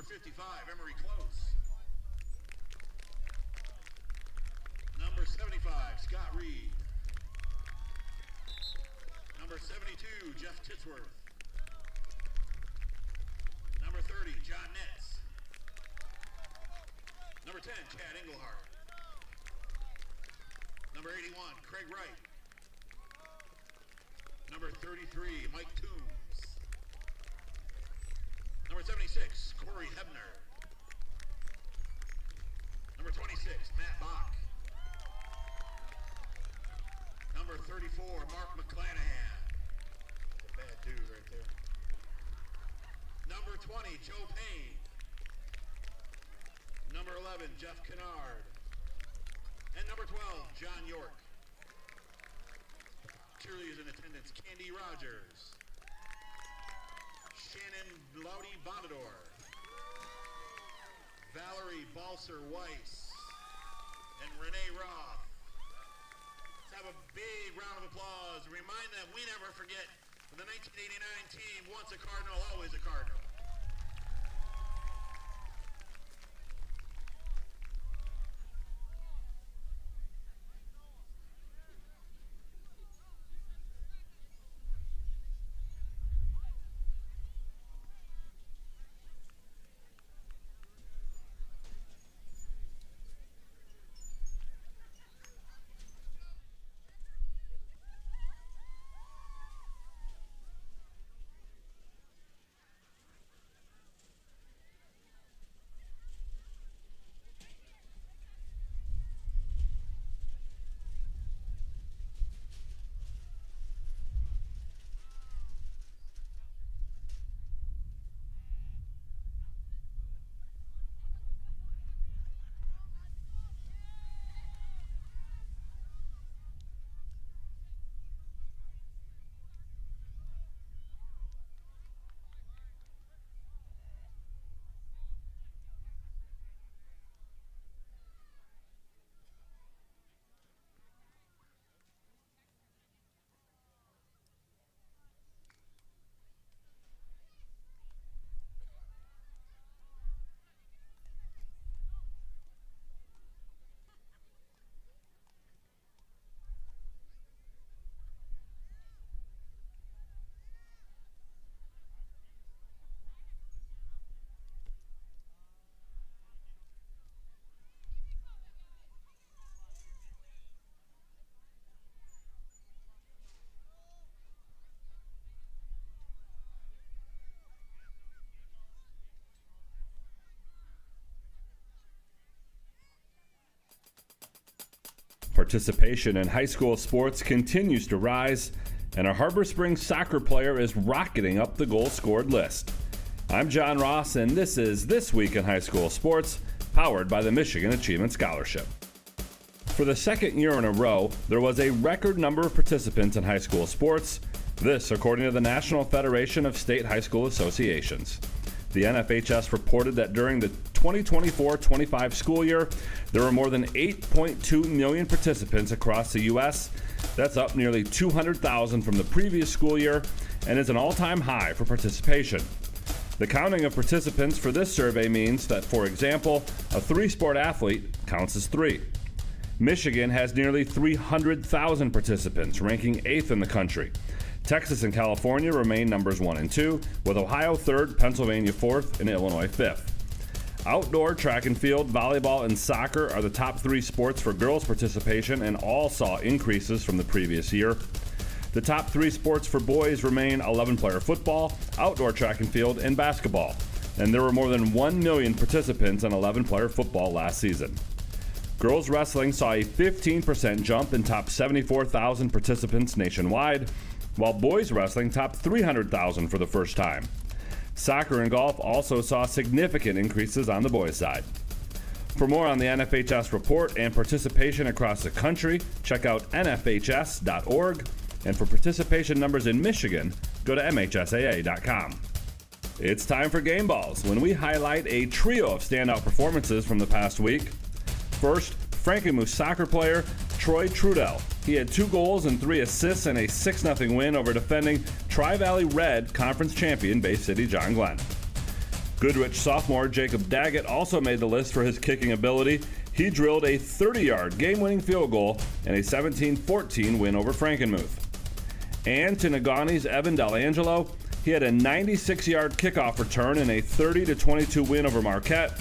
55, Emery Close. Number 75, Scott Reed. Number 72, Jeff Titsworth. Number 30, John Netz. Number 10, Chad Englehart. Number 81, Craig Wright. Number 33, Mike Toombs. Number 76, Corey Hebner. Number 26, Matt Bach. Number 34, Mark McClanahan. That's a bad dude right there. Number 20, Joe Payne. Number 11, Jeff Kennard. And number 12, John York. Cheerleaders in attendance, Candy Rogers. Shannon Laudy Bonador. Valerie Balser Weiss. And Renee Roth. Let's have a big round of applause. Remind them we never forget the 1989 team, once a Cardinal, always a Cardinal. Participation in high school sports continues to rise, and a Harbor Springs soccer player is rocketing up the goals scored list. I'm John Ross, and this is This Week in High School Sports, powered by the Michigan Achievement Scholarship. For the second year in a row, there was a record number of participants in high school sports, this according to the National Federation of State High School Associations. The NFHS reported that during the 2024-25 school year, there were more than 8.2 million participants across the U.S. That's up nearly 200,000 from the previous school year and is an all-time high for participation. The counting of participants for this survey means that, for example, a three-sport athlete counts as three. Michigan has nearly 300,000 participants, ranking 8th in the country. Texas and California remain numbers 1 and 2, with Ohio 3rd, Pennsylvania 4th, and Illinois 5th. Outdoor track and field, volleyball, and soccer are the top 3 sports for girls' participation and all saw increases from the previous year. The top 3 sports for boys remain 11-player football, outdoor track and field, and basketball. And there were more than 1 million participants in 11-player football last season. Girls wrestling saw a 15% jump and topped 74,000 participants nationwide, while boys wrestling topped 300,000 for the first time. Soccer and golf also saw significant increases on the boys' side. For more on the NFHS report and participation across the country, check out nfhs.org. And for participation numbers in Michigan, go to MHSAA.com. It's time for Game Balls, when we highlight a trio of standout performances from the past week. First, Frankenmuth soccer player Troy Trudell. He had 2 goals and 3 assists in a 6-0 win over defending Tri-Valley Red Conference champion Bay City John Glenn. Goodrich sophomore Jacob Daggett also made the list for his kicking ability. He drilled a 30-yard game-winning field goal in a 17-14 win over Frankenmuth. And to Negauni's Evan Delangelo, he had a 96-yard kickoff return in a 30-22 win over Marquette,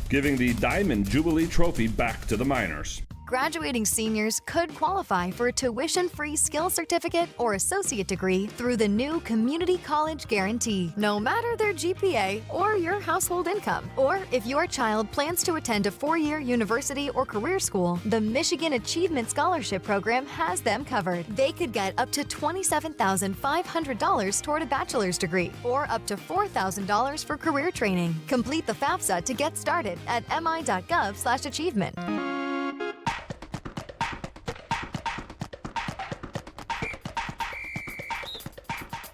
giving the Diamond Jubilee Trophy back to the Miners. Graduating seniors could qualify for a tuition-free skill certificate or associate degree through the new Community College Guarantee, no matter their GPA or your household income. Or if your child plans to attend a 4-year university or career school, the Michigan Achievement Scholarship Program has them covered. They could get up to $27,500 toward a bachelor's degree or up to $4,000 for career training. Complete the FAFSA to get started at mi.gov/achievement.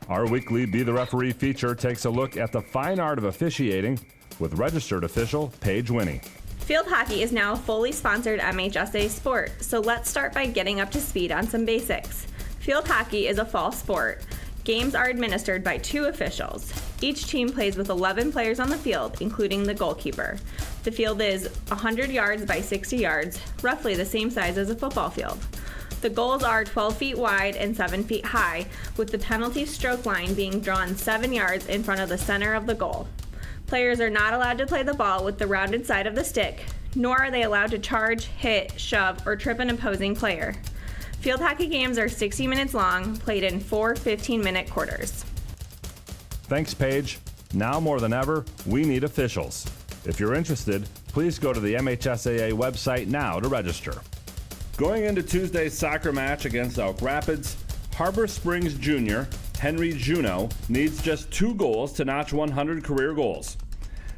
Our weekly Be the Referee feature takes a look at the fine art of officiating with registered official Paige Winnie. Field hockey is now a fully sponsored MHSAA sport, so let's start by getting up to speed on some basics. Field hockey is a fall sport. Games are administered by 2 officials. Each team plays with 11 players on the field, including the goalkeeper. The field is 100 yards by 60 yards, roughly the same size as a football field. The goals are 12 feet wide and 7 feet high, with the penalty stroke line being drawn 7 yards in front of the center of the goal. Players are not allowed to play the ball with the rounded side of the stick, nor are they allowed to charge, hit, shove, or trip an opposing player. Field hockey games are 60 minutes long, played in 4 15-minute quarters. Thanks, Paige. Now more than ever, we need officials. If you're interested, please go to the MHSAA website now to register. Going into Tuesday's soccer match against Elk Rapids, Harbor Springs Jr. Henry Juneau needs just 2 goals to notch 100 career goals.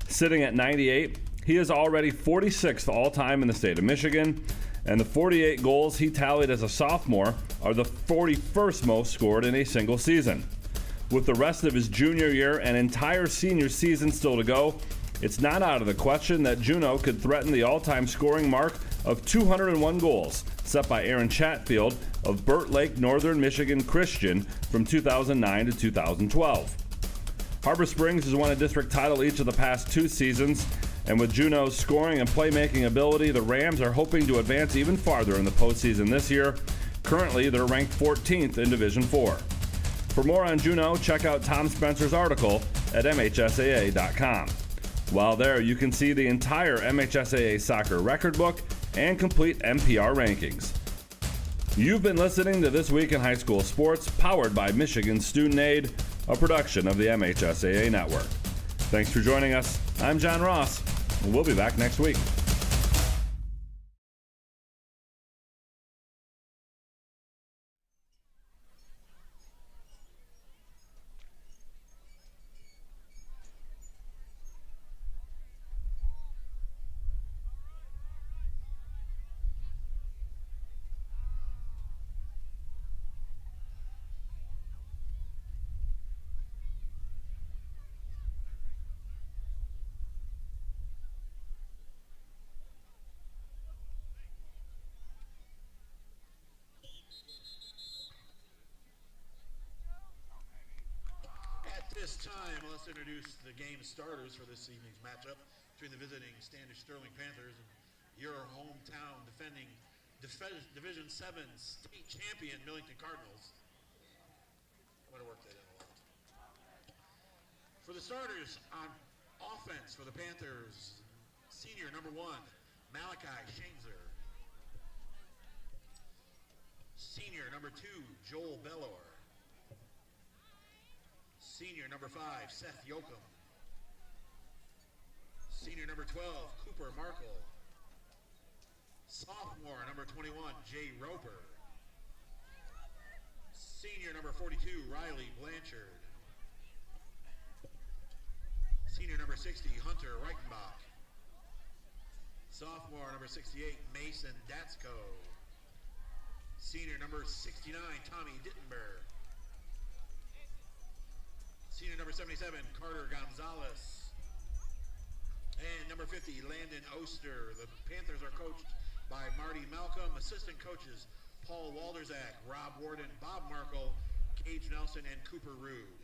Sitting at 98, he is already 46th all-time in the state of Michigan, and the 48 goals he tallied as a sophomore are the 41st most scored in a single season. With the rest of his junior year and entire senior season still to go, it's not out of the question that Juneau could threaten the all-time scoring mark of 201 goals, set by Aaron Chatfield of Burt Lake Northern Michigan Christian from 2009 to 2012. Harbor Springs has won a district title each of the past 2 seasons, and with Juneau's scoring and playmaking ability, the Rams are hoping to advance even farther in the postseason this year. Currently, they're ranked 14th in Division 4. For more on Juneau, check out Tom Spencer's article at MHSAA.com. While there, you can see the entire MHSAA soccer record book and complete MPR rankings. You've been listening to This Week in High School Sports, powered by Michigan Student Aid, a production of the MHSAA Network. Thanks for joining us. I'm John Ross, and we'll be back next week. This time, let's introduce the game starters for this evening's matchup between the visiting Standish-Sterling Panthers and your hometown defending Division 7 state champion Millington Cardinals. I'm going to work that in a lot. For the starters on offense for the Panthers, senior number 1, Malachi Shanezer. Senior number 2, Joel Bellor. Senior number 5, Seth Yoakum. Senior number 12, Cooper Markle. Sophomore number 21, Jay Roper. Senior number 42, Riley Blanchard. Senior number 60, Hunter Reichenbach. Sophomore number 68, Mason Datsko. Senior number 69, Tommy Dittenberg. Senior number 77, Carter Gonzalez. And number 50, Landon Oster. The Panthers are coached by Marty Malcolm. Assistant coaches, Paul Walderzak, Rob Warden, Bob Markle, Gage Nelson, and Cooper Rude.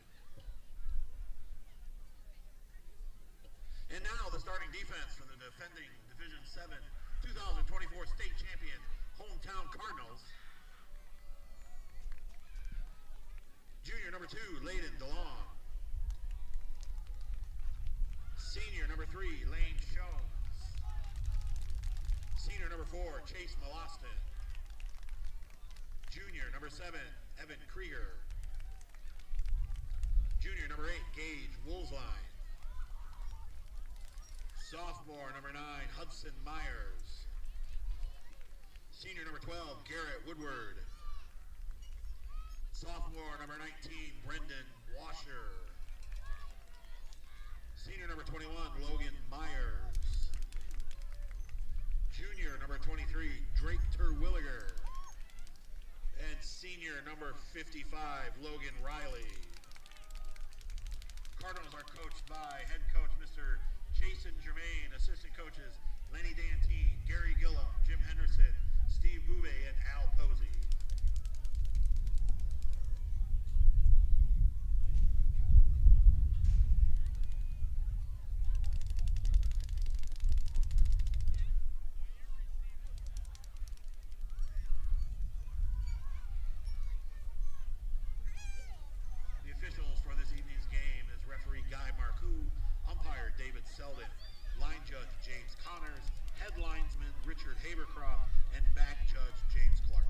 And now the starting defense for the defending Division 7 2024 state champion hometown Cardinals. Junior number 2, Layden DeLong. Senior number 3, Lane Jones. Senior number 4, Chase Molostin. Junior number 7, Evan Krieger. Junior number 8, Gage Woolsline. Sophomore number 9, Hudson Myers. Senior number 12, Garrett Woodward. Sophomore number 19, Brendan Washer. Senior number 21, Logan Myers. Junior number 23, Drake Terwilliger. And senior number 55, Logan Riley. Cardinals are coached by head coach Mr. Jason Germain, assistant coaches Lenny Dantine, Gary Gillum, Jim Henderson, Steve Boube, and Al Posey. The officials for this evening's game is referee Guy Marcoux, umpire David Selden, line judge James Connors, head linesman Richard Habercroft, and back judge James Clark.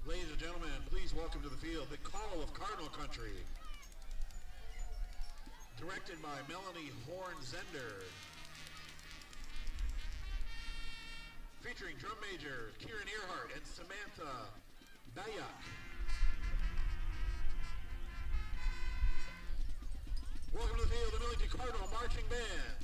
Ladies and gentlemen, please welcome to the field the Call of Cardinal Country. Directed by Melody Horne-Zender. Featuring drum majors Kieran Earhart and Samantha Bayak. Welcome to the field, the Millington Cardinal Marching Band.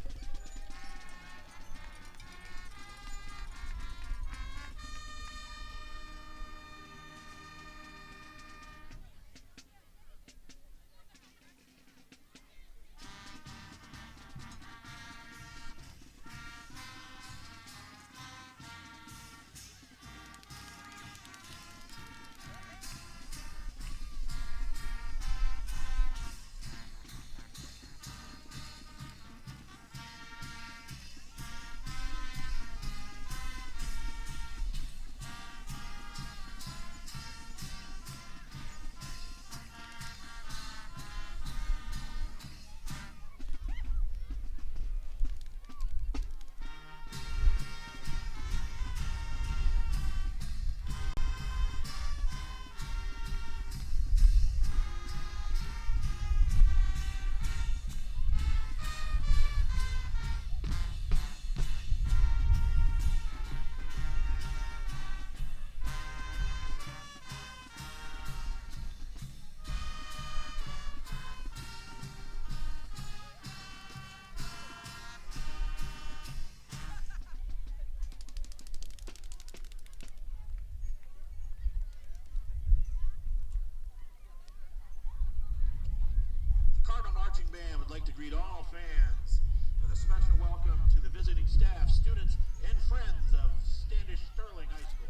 to greet all fans with a special welcome to the visiting staff, students, and friends of Standish-Sterling High School.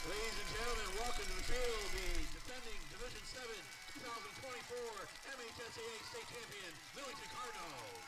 Ladies and gentlemen, welcome to the field, the defending Division 7 2024 MHSAA State Champion, Millington Cardinals.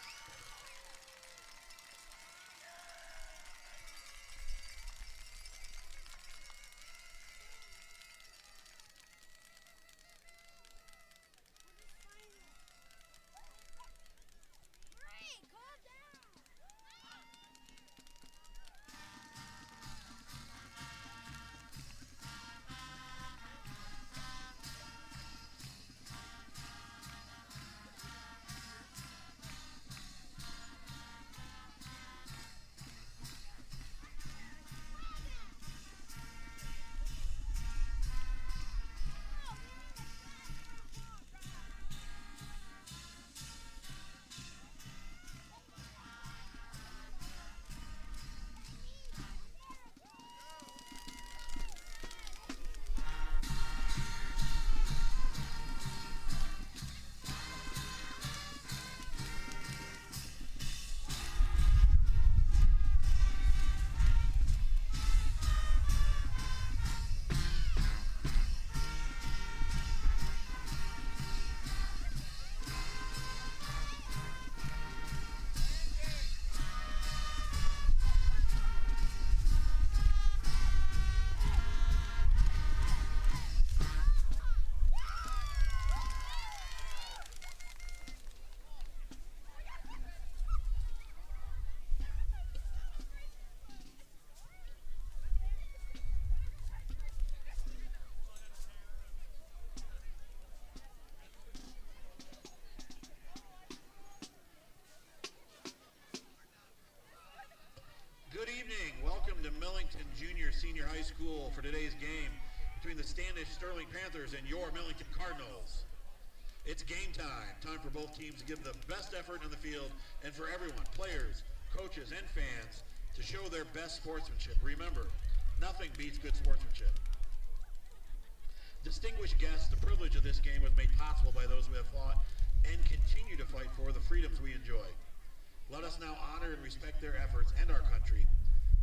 Standish-Sterling Panthers and your Millington Cardinals. It's game time. Time for both teams to give the best effort on the field and for everyone, players, coaches, and fans, to show their best sportsmanship. Remember, nothing beats good sportsmanship. Distinguished guests, the privilege of this game was made possible by those who have fought and continue to fight for the freedoms we enjoy. Let us now honor and respect their efforts and our country.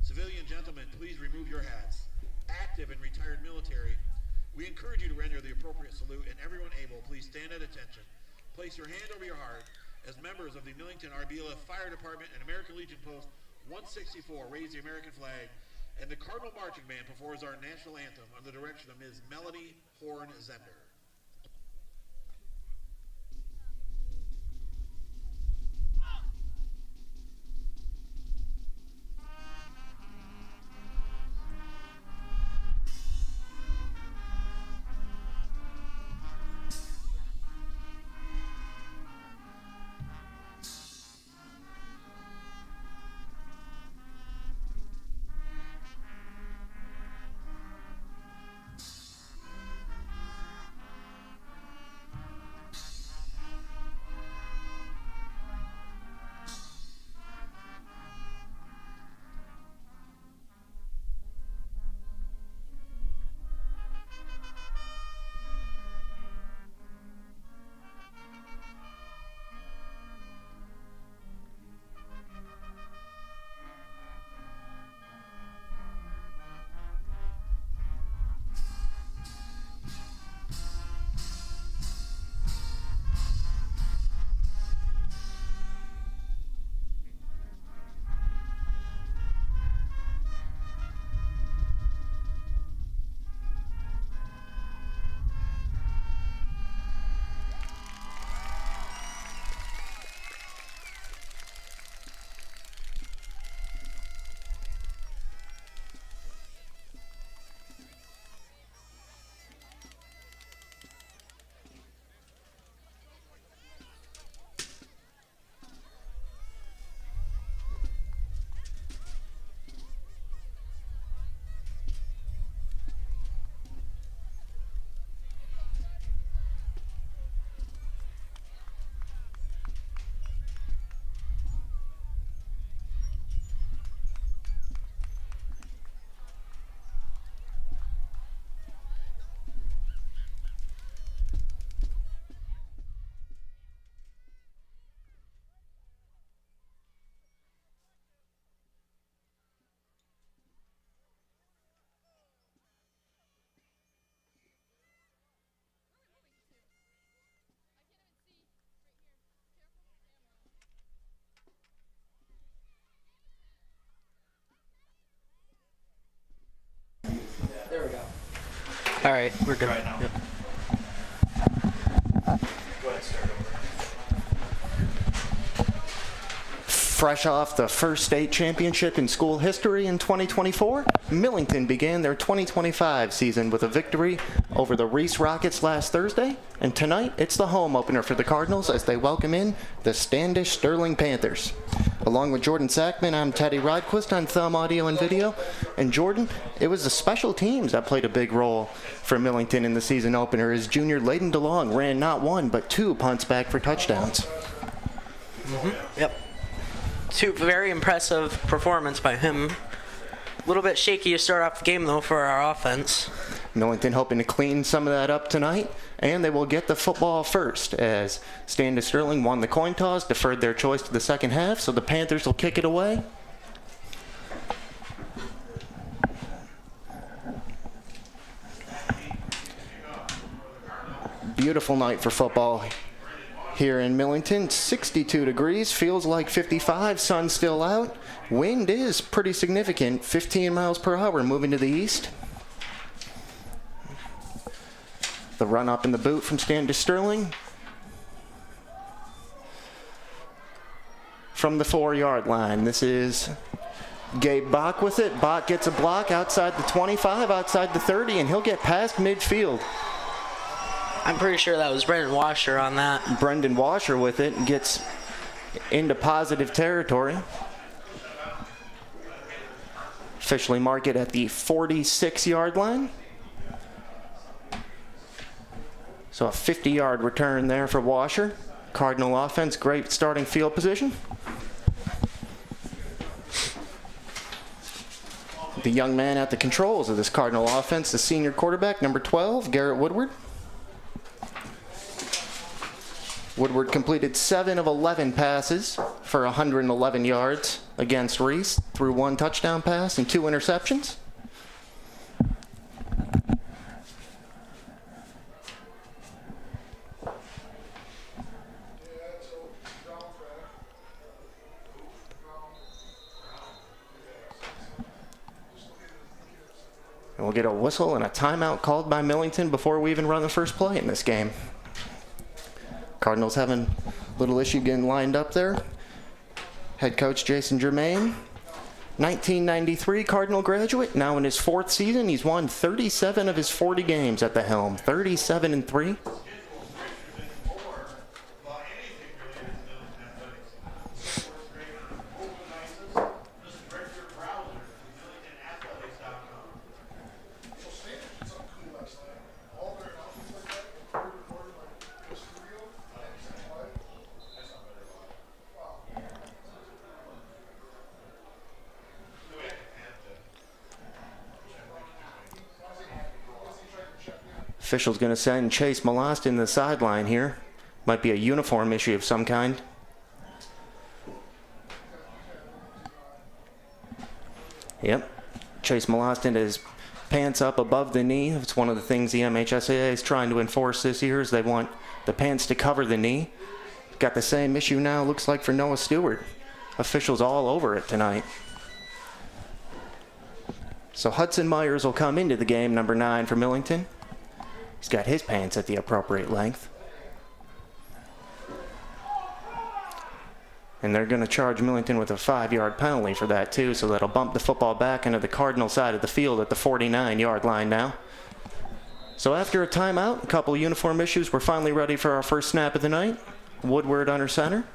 Civilian gentlemen, please remove your hats. Active and retired military, we encourage you to render the appropriate salute, and everyone able, please stand at attention. Place your hand over your heart as members of the Millington Arbela Fire Department and American Legion Post 164 raise the American flag, and the Cardinal Marching Band performs our national anthem under the direction of Ms. Melody Horne-Zender. There we go. All right, we're good. Right now. Yep. Go ahead, start over. Fresh off the first state championship in school history in 2024, Millington began their 2025 season with a victory over the Reese Rockets last Thursday, and tonight it's the home opener for the Cardinals as they welcome in the Standish-Sterling Panthers. Along with Jordan Sackman, I'm Teddy Rydquist on Thumb Audio and Video. And Jordan, it was the special teams that played a big role for Millington in the season opener as junior Layden DeLong ran not one but two punts back for touchdowns. Mm-hmm. Yep. Two very impressive performance by him. A little bit shaky to start off the game, though, for our offense. Millington hoping to clean some of that up tonight, and they will get the football first as Standish-Sterling won the coin toss, deferred their choice to the second half, so the Panthers will kick it away. Beautiful night for football here in Millington. 62 degrees, feels like 55, sun still out. Wind is pretty significant, 15 miles per hour moving to the east. The run up in the boot from Standish-Sterling. From the 4-yard line, this is Gabe Bach with it. Bach gets a block outside the 25, outside the 30, and he'll get past midfield. I'm pretty sure that was Brendan Washer on that. Brendan Washer with it and gets into positive territory. Officially mark it at the 46-yard line. So a 50-yard return there for Washer. Cardinal offense, great starting field position. The young man at the controls of this Cardinal offense, the senior quarterback, number 12, Garrett Woodward. Woodward completed 7 of 11 passes for 111 yards against Reese, threw 1 touchdown pass and 2 interceptions. And we'll get a whistle and a timeout called by Millington before we even run the first play in this game. Cardinals having a little issue getting lined up there. Head coach Jason Germain, 1993 Cardinal graduate, now in his 4th season. He's won 37 of his 40 games at the helm, 37-3. Official's going to send Chase Malostin to the sideline here. Might be a uniform issue of some kind. Yep. Chase Malostin has pants up above the knee. It's one of the things the MHSAA is trying to enforce this year, is they want the pants to cover the knee. Got the same issue now, looks like, for Noah Stewart. Officials all over it tonight. So Hudson Myers will come into the game, number 9 for Millington. He's got his pants at the appropriate length. And they're going to charge Millington with a 5-yard penalty for that too, so that'll bump the football back into the Cardinal side of the field at the 49-yard line now. So after a timeout, a couple uniform issues, we're finally ready for our first snap of the night. Woodward under center.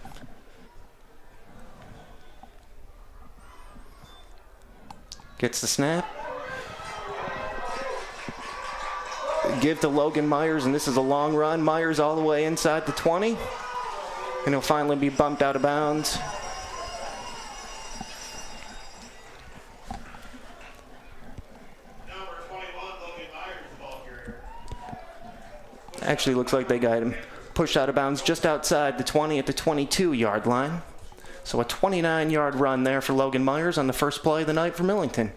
Gets the snap. Give to Logan Myers, and this is a long run. Myers all the way inside the 20. And he'll finally be bumped out of bounds. Number 21, Logan Myers, ball carrier. Actually looks like they got him pushed out of bounds just outside the 20 at the 22-yard line. So a 29-yard run there for Logan Myers on the first play of the night for Millington.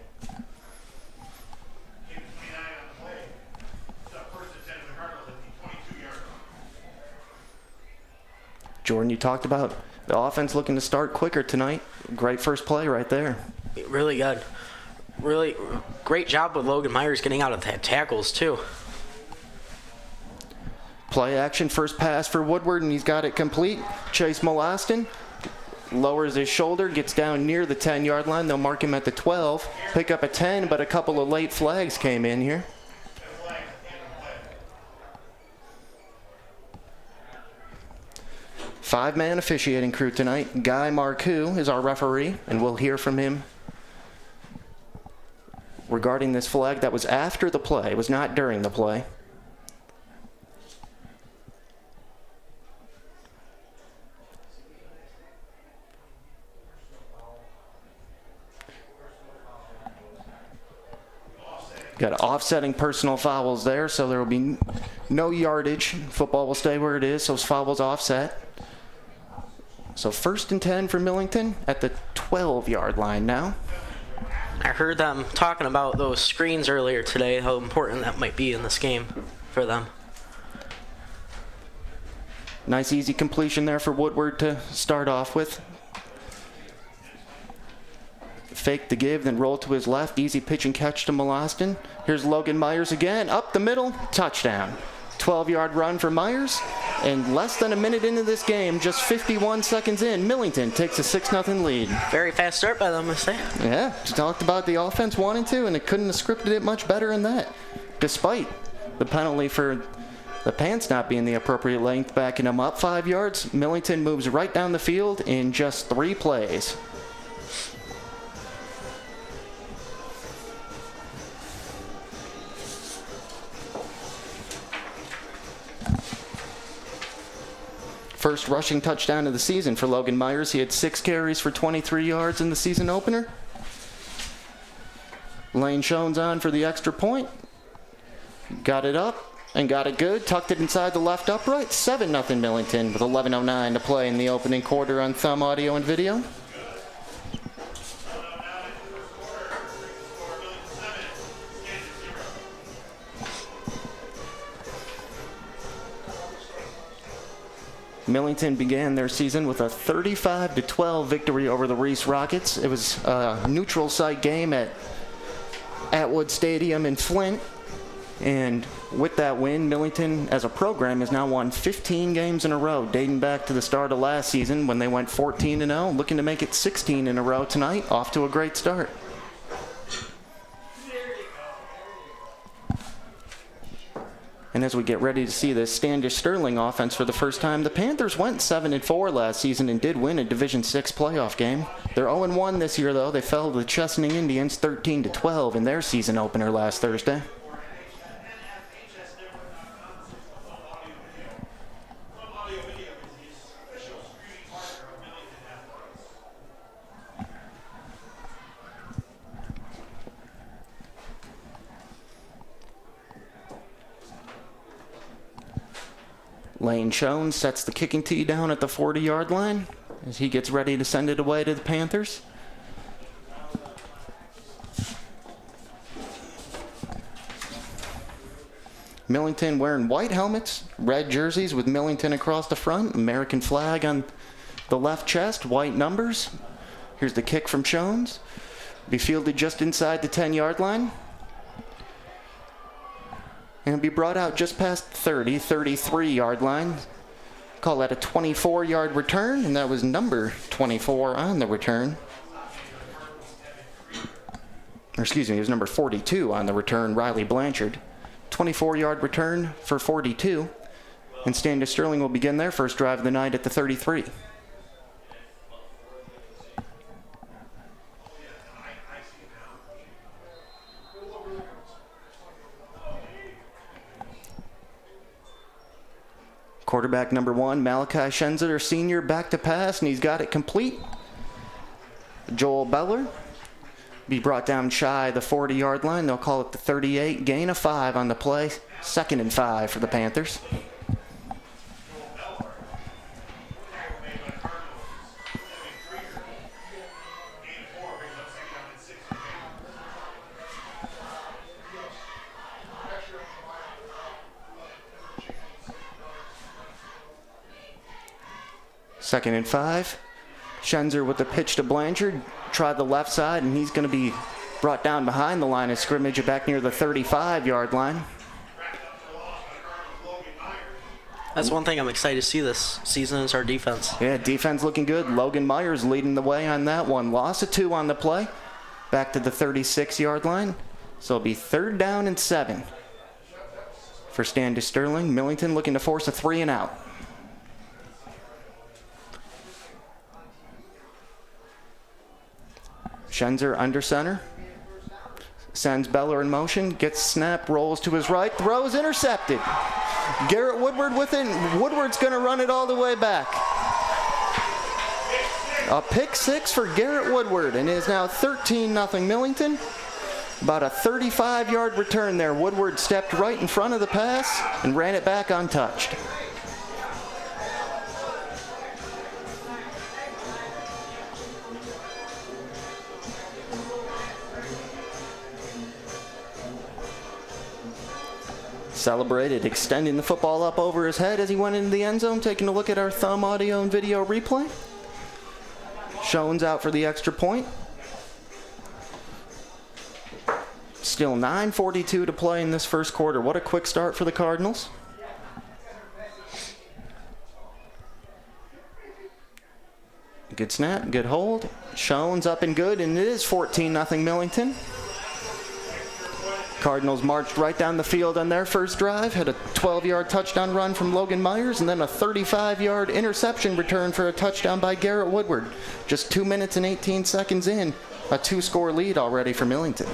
Jordan, you talked about the offense looking to start quicker tonight. Great first play right there. Really good. Really great job with Logan Myers getting out of the tackles, too. Play action, first pass for Woodward, and he's got it complete. Chase Malostin lowers his shoulder, gets down near the 10-yard line. They'll mark him at the 12. Pick up a 10, but a couple of late flags came in here. Five-man officiating crew tonight. Guy Marcoux is our referee, and we'll hear from him regarding this flag that was after the play. It was not during the play. Got offsetting personal fouls there, so there will be no yardage. Football will stay where it is, so those fouls offset. So 1st and 10 for Millington at the 12-yard line now. I heard them talking about those screens earlier today, how important that might be in this game for them. Nice easy completion there for Woodward to start off with. Fake the give, then roll to his left. Easy pitch and catch to Malostin. Here's Logan Myers again. Up the middle, touchdown. 12-yard run for Myers. And less than a minute into this game, just 51 seconds in, Millington takes a 6-0 lead. Very fast start by them, I say. Yeah, talked about the offense wanting to, and it couldn't have scripted it much better than that. Despite the penalty for the pants not being the appropriate length, backing them up 5 yards, Millington moves right down the field in just 3 plays. First rushing touchdown of the season for Logan Myers. He had 6 carries for 23 yards in the season opener. Lane Schoen's on for the extra point. Got it up and got it good. Tucked it inside the left upright. 7-0 Millington with 11:09 to play in the opening quarter on Thumb Audio and Video. Millington began their season with a 35-12 victory over the Reese Rockets. It was a neutral site game at Atwood Stadium in Flint. And with that win, Millington as a program has now won 15 games in a row, dating back to the start of last season when they went 14-0, looking to make it 16 in a row tonight. Off to a great start. And as we get ready to see this Standish-Sterling offense for the first time, the Panthers went 7-4 last season and did win a Division VI playoff game. They're 0-1 this year, though. They fell to the Chesaning Indians 13-12 in their season opener last Thursday. Lane Schoen sets the kicking tee down at the 40-yard line as he gets ready to send it away to the Panthers. Millington wearing white helmets, red jerseys with Millington across the front, American flag on the left chest, white numbers. Here's the kick from Schoen's. Be fielded just inside the 10-yard line. And be brought out just past the 33-yard line. Call that a 24-yard return, and that was number 24 on the return. Or excuse me, it was number 42 on the return, Riley Blanchard. 24-yard return for 42. And Standish-Sterling will begin their first drive of the night at the 33. Quarterback number 1, Malachi Schenzer, senior, back to pass, and he's got it complete. Joel Beller be brought down shy the 40-yard line. They'll call it the 38, gain of 5 on the play. 2nd and 5 for the Panthers. Second and 5. Schenzer with the pitch to Blanchard. Tried the left side, and he's going to be brought down behind the line of scrimmage back near the 35-yard line. That's one thing I'm excited to see this season is our defense. Yeah, defense looking good. Logan Myers leading the way on that one. Loss of 2 on the play. Back to the 36-yard line. So it'll be 3rd down and 7 for Standish-Sterling. Millington looking to force a 3 and out. Schenzer under center. Sends Beller in motion. Gets snap. Rolls to his right. Throws intercepted. Garrett Woodward with it. Woodward's going to run it all the way back. A pick 6 for Garrett Woodward, and it is now 13-0 Millington. About a 35-yard return there. Woodward stepped right in front of the pass and ran it back untouched. Celebrated, extending the football up over his head as he went into the end zone, taking a look at our Thumb audio and video replay. Schoen's out for the extra point. Still 9:42 to play in this first quarter. What a quick start for the Cardinals. Good snap, good hold. Schoen's up and good, and it is 14-0 Millington. Cardinals marched right down the field on their first drive, had a 12-yard touchdown run from Logan Myers, and then a 35-yard interception return for a touchdown by Garrett Woodward. Just 2 minutes and 18 seconds in, a 2-score lead already for Millington.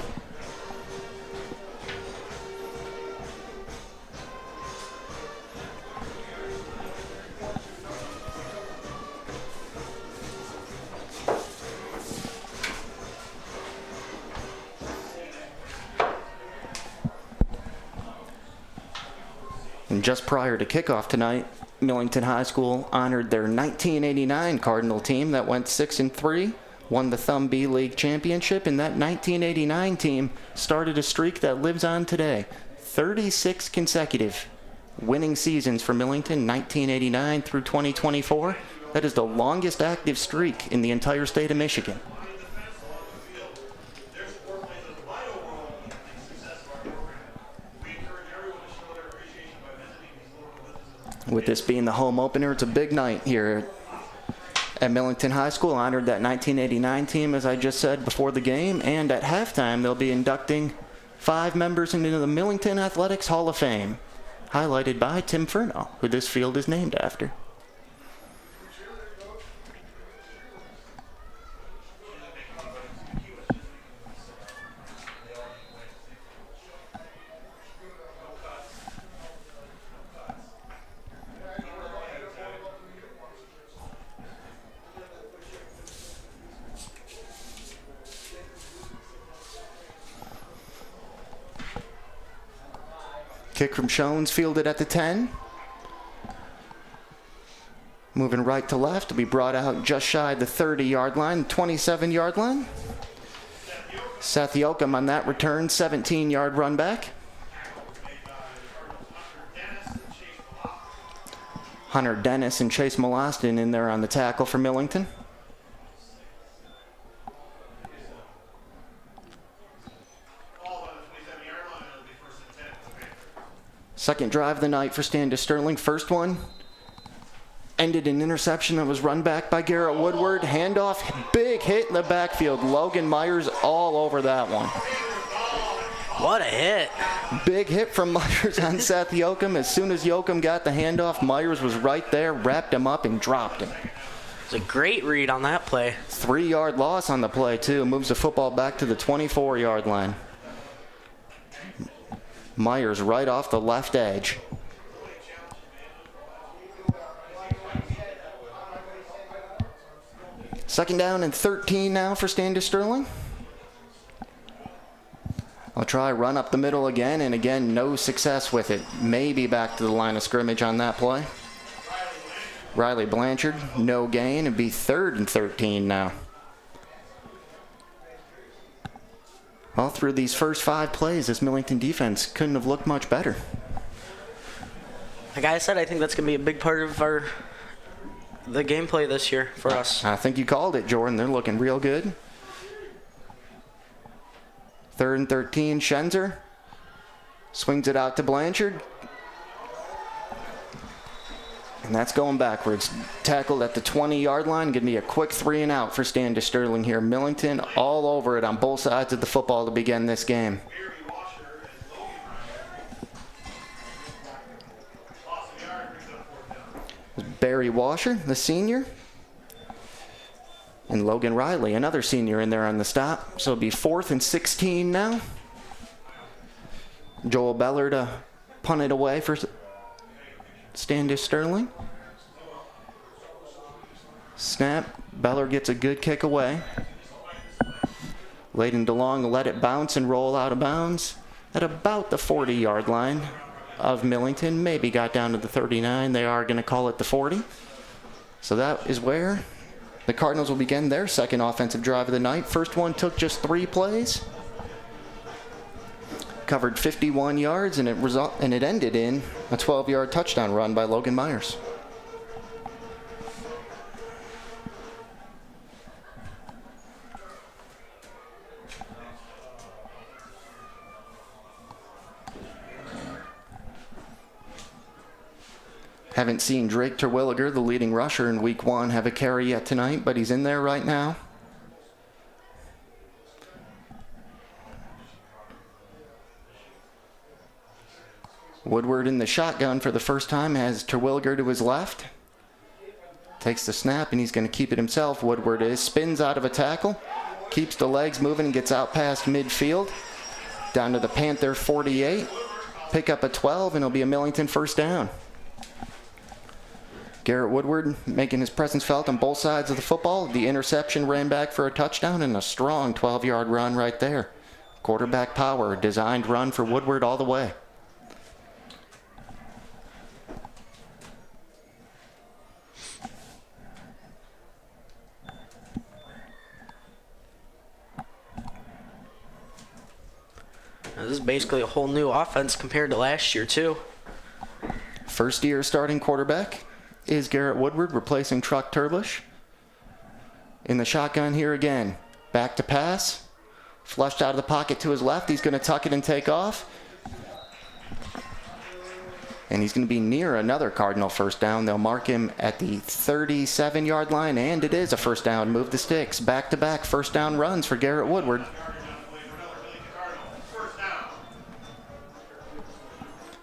And just prior to kickoff tonight, Millington High School honored their 1989 Cardinal team that went 6-3, won the Thumb B League Championship, and that 1989 team started a streak that lives on today. 36 consecutive winning seasons for Millington, 1989 through 2024. That is the longest active streak in the entire state of Michigan. With this being the home opener, it's a big night here at Millington High School. Honored that 1989 team, as I just said before the game, and at halftime they'll be inducting 5 members into the Millington Athletics Hall of Fame, highlighted by Tim Furno, who this field is named after. Kick from Shones, fielded at the 10. Moving right to left, to be brought out just shy of the 30-yard line, 27-yard line. Seth Yoakum on that return, 17-yard run back. Hunter Dennis and Chase Molostin in there on the tackle for Millington. Second drive of the night for Standish-Sterling. First one ended in interception that was run back by Garrett Woodward. Handoff, big hit in the backfield. Logan Myers all over that one. What a hit. Big hit from Myers on Seth Yoakum. As soon as Yoakum got the handoff, Myers was right there, wrapped him up, and dropped him. It's a great read on that play. 3-yard loss on the play, too. Moves the football back to the 24-yard line. Myers right off the left edge. Second down and 13 now for Standish-Sterling. I'll try run up the middle again, and again, no success with it. Maybe back to the line of scrimmage on that play. Riley Blanchard, no gain. It'd be 3rd and 13 now. All through these first 5 plays, this Millington defense couldn't have looked much better. Like I said, I think that's going to be a big part of the gameplay this year for us. I think you called it, Jordan. They're looking real good. 3rd and 13, Schenzer swings it out to Blanchard. And that's going backwards. Tackled at the 20-yard line. Going to be a quick 3 and out for Standish-Sterling here. Millington all over it on both sides of the football to begin this game. Barry Washer, the senior. And Logan Riley, another senior, in there on the stop. So it'll be 4th and 16 now. Joel Beller to punt it away for Standish-Sterling. Snap. Beller gets a good kick away. Layden DeLong let it bounce and roll out of bounds at about the 40-yard line of Millington. Maybe got down to the 39. They are going to call it the 40. So that is where the Cardinals will begin their second offensive drive of the night. First one took just 3 plays. Covered 51 yards, and it ended in a 12-yard touchdown run by Logan Myers. Haven't seen Drake Terwilliger, the leading rusher in Week 1, have a carry yet tonight, but he's in there right now. Woodward in the shotgun for the first time has Terwilliger to his left. Takes the snap, and he's going to keep it himself. Woodward is. Spins out of a tackle. Keeps the legs moving and gets out past midfield. Down to the Panther 48. Pick up a 12, and it'll be a Millington first down. Garrett Woodward making his presence felt on both sides of the football. The interception ran back for a touchdown, and a strong 12-yard run right there. Quarterback power, designed run for Woodward all the way. This is basically a whole new offense compared to last year, too. First year starting quarterback is Garrett Woodward, replacing Truck Turlish. In the shotgun here again. Back to pass. Flushed out of the pocket to his left. He's going to tuck it and take off. And he's going to be near another Cardinal first down. They'll mark him at the 37-yard line, and it is a first down. Move the sticks. Back-to-back first down runs for Garrett Woodward.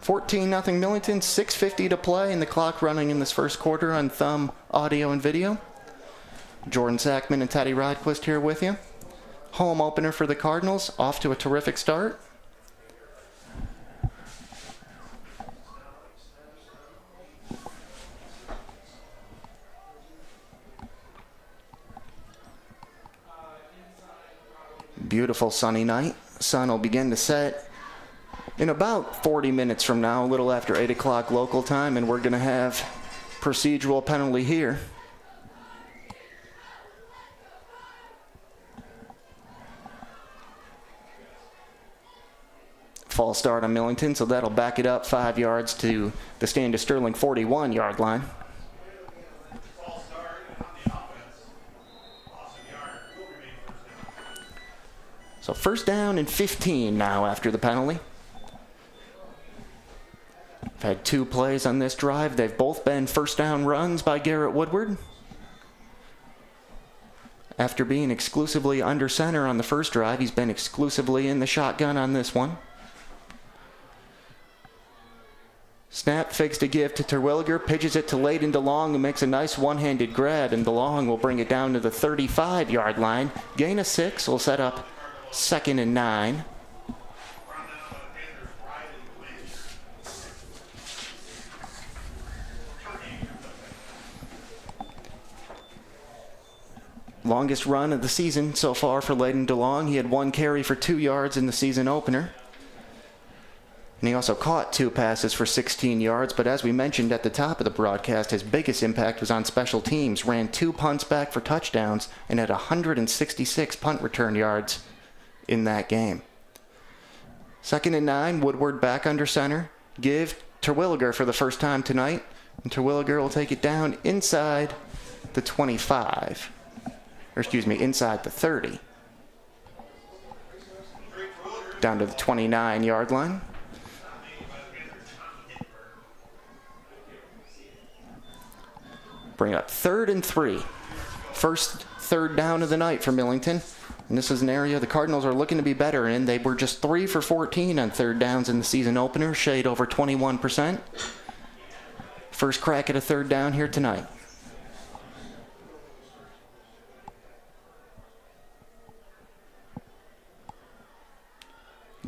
14-0 Millington, 6:50 to play, and the clock running in this first quarter on Thumb Audio and Video. Jordan Sackman and Teddy Rydquist here with you. Home opener for the Cardinals, off to a terrific start. Beautiful sunny night. Sun will begin to set in about 40 minutes from now, a little after 8 o'clock local time, and we're going to have procedural penalty here. False start on Millington, so that'll back it up 5 yards to the Standish-Sterling 41-yard line. So first down and 15 now after the penalty. I've had 2 plays on this drive. They've both been first down runs by Garrett Woodward. After being exclusively under center on the first drive, he's been exclusively in the shotgun on this one. Snap, fakes to give to Terwilliger, pitches it to Layden DeLong, who makes a nice one-handed grab, and DeLong will bring it down to the 35-yard line. Gain of 6 will set up 2nd and 9. Longest run of the season so far for Layden DeLong. He had 1 carry for 2 yards in the season opener. And he also caught 2 passes for 16 yards, but as we mentioned at the top of the broadcast, his biggest impact was on special teams. Ran 2 punts back for touchdowns and had 166 punt return yards in that game. 2nd and 9, Woodward back under center. Give Terwilliger for the first time tonight. And Terwilliger will take it down inside the 25. Or excuse me, inside the 30. Down to the 29-yard line. Bring up 3rd and 3. First third down of the night for Millington. And this is an area the Cardinals are looking to be better in. They were just 3 for 14 on third downs in the season opener, shade over 21%. First crack at a third down here tonight.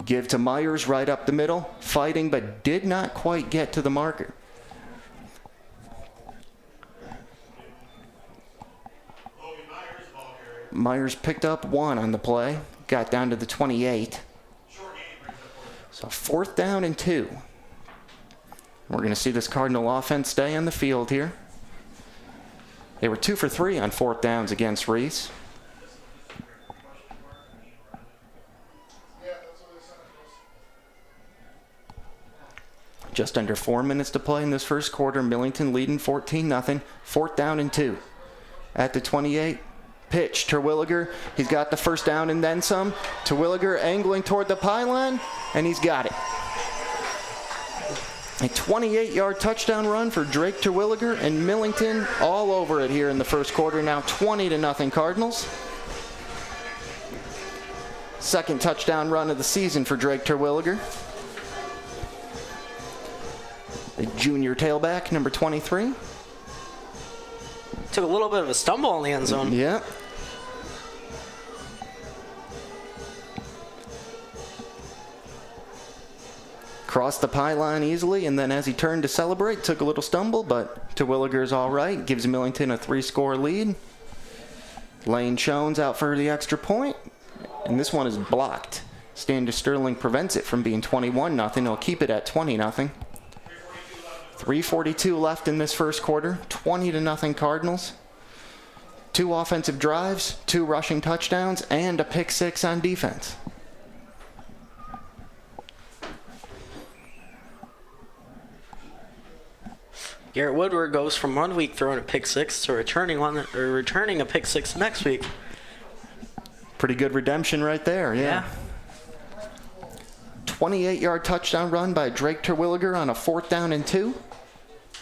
Give to Myers right up the middle, fighting but did not quite get to the marker. Myers picked up 1 on the play, got down to the 28. So 4th down and 2. We're going to see this Cardinal offense stay on the field here. They were 2 for 3 on 4th downs against Reese. Just under 4 minutes to play in this first quarter. Millington leading 14-0. 4th down and 2. At the 28. Pitch, Terwilliger. He's got the first down and then some. Terwilliger angling toward the pylon, and he's got it. A 28-yard touchdown run for Drake Terwilliger, and Millington all over it here in the first quarter. Now 20-0 Cardinals. Second touchdown run of the season for Drake Terwilliger. The junior tailback, number 23. Took a little bit of a stumble in the end zone. Yep. Crossed the pylon easily, and then as he turned to celebrate, took a little stumble, but Terwilliger's all right. Gives Millington a 3-score lead. Lane Jones out for the extra point, and this one is blocked. Standish-Sterling prevents it from being 21-0. He'll keep it at 20-0. 3:42 left in this first quarter. 20-0 Cardinals. 2 offensive drives, 2 rushing touchdowns, and a pick 6 on defense. Garrett Woodward goes from 1 week throwing a pick six to returning a pick six next week. Pretty good redemption right there, yeah. 28-yard touchdown run by Drake Terwilliger on a 4th down and 2.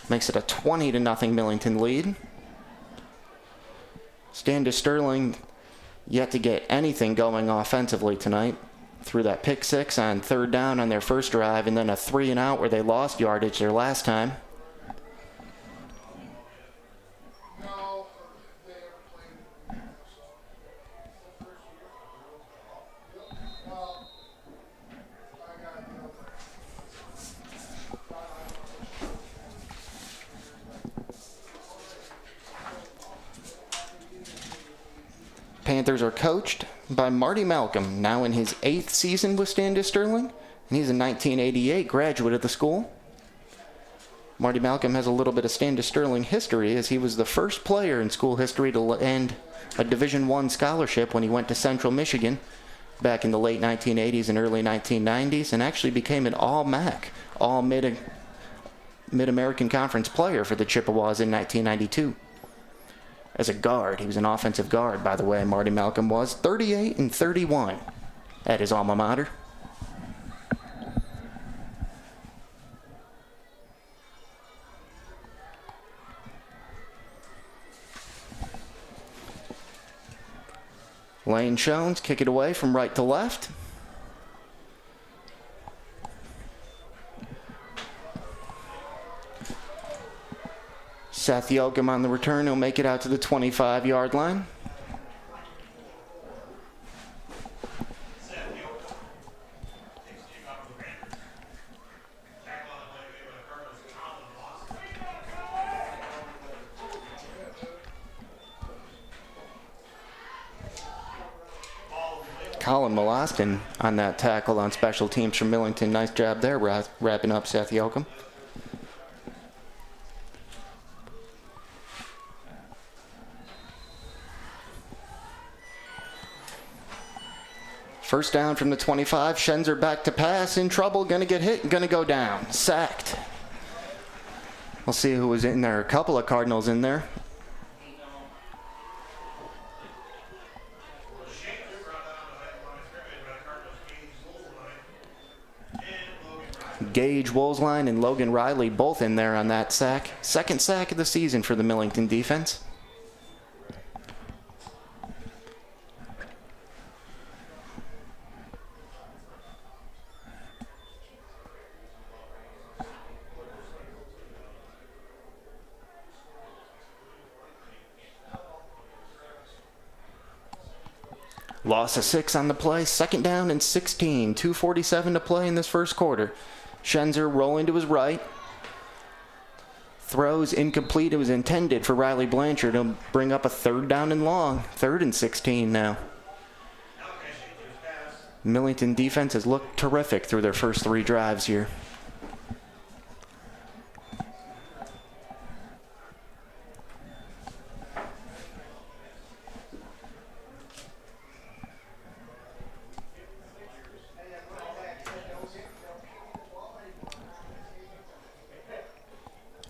Makes it a 20-0 Millington lead. Standish-Sterling yet to get anything going offensively tonight. Threw that pick six on 3rd down on their first drive, and then a 3-and-out where they lost yardage their last time. Panthers are coached by Marty Malcolm, now in his 8th season with Standish-Sterling, and he's a 1988 graduate of the school. Marty Malcolm has a little bit of Standish-Sterling history, as he was the first player in school history to end a Division I scholarship when he went to Central Michigan back in the late 1980s and early 1990s, and actually became an All-MAC, Mid-American Conference player for the Chippewas in 1992. As a guard, he was an offensive guard, by the way, Marty Malcolm was, 38-31 at his alma mater. Lane Jones kick it away from right to left. Seth Yoakum on the return. He'll make it out to the 25-yard line. Colin Molostin on that tackle on special teams from Millington. Nice job there, wrapping up Seth Yoakum. First down from the 25. Schenzer back to pass. In trouble. Going to get hit. Going to go down. Sacked. We'll see who was in there. A couple of Cardinals in there. Gage Woolsline and Logan Riley both in there on that sack. Second sack of the season for the Millington defense. Loss of 6 on the play. Second down and 16. 2:47 to play in this first quarter. Schenzer rolling to his right. Throws incomplete. It was intended for Riley Blanchard to bring up a 3rd down and long. 3rd and 16 now. Millington defense has looked terrific through their first 3 drives here.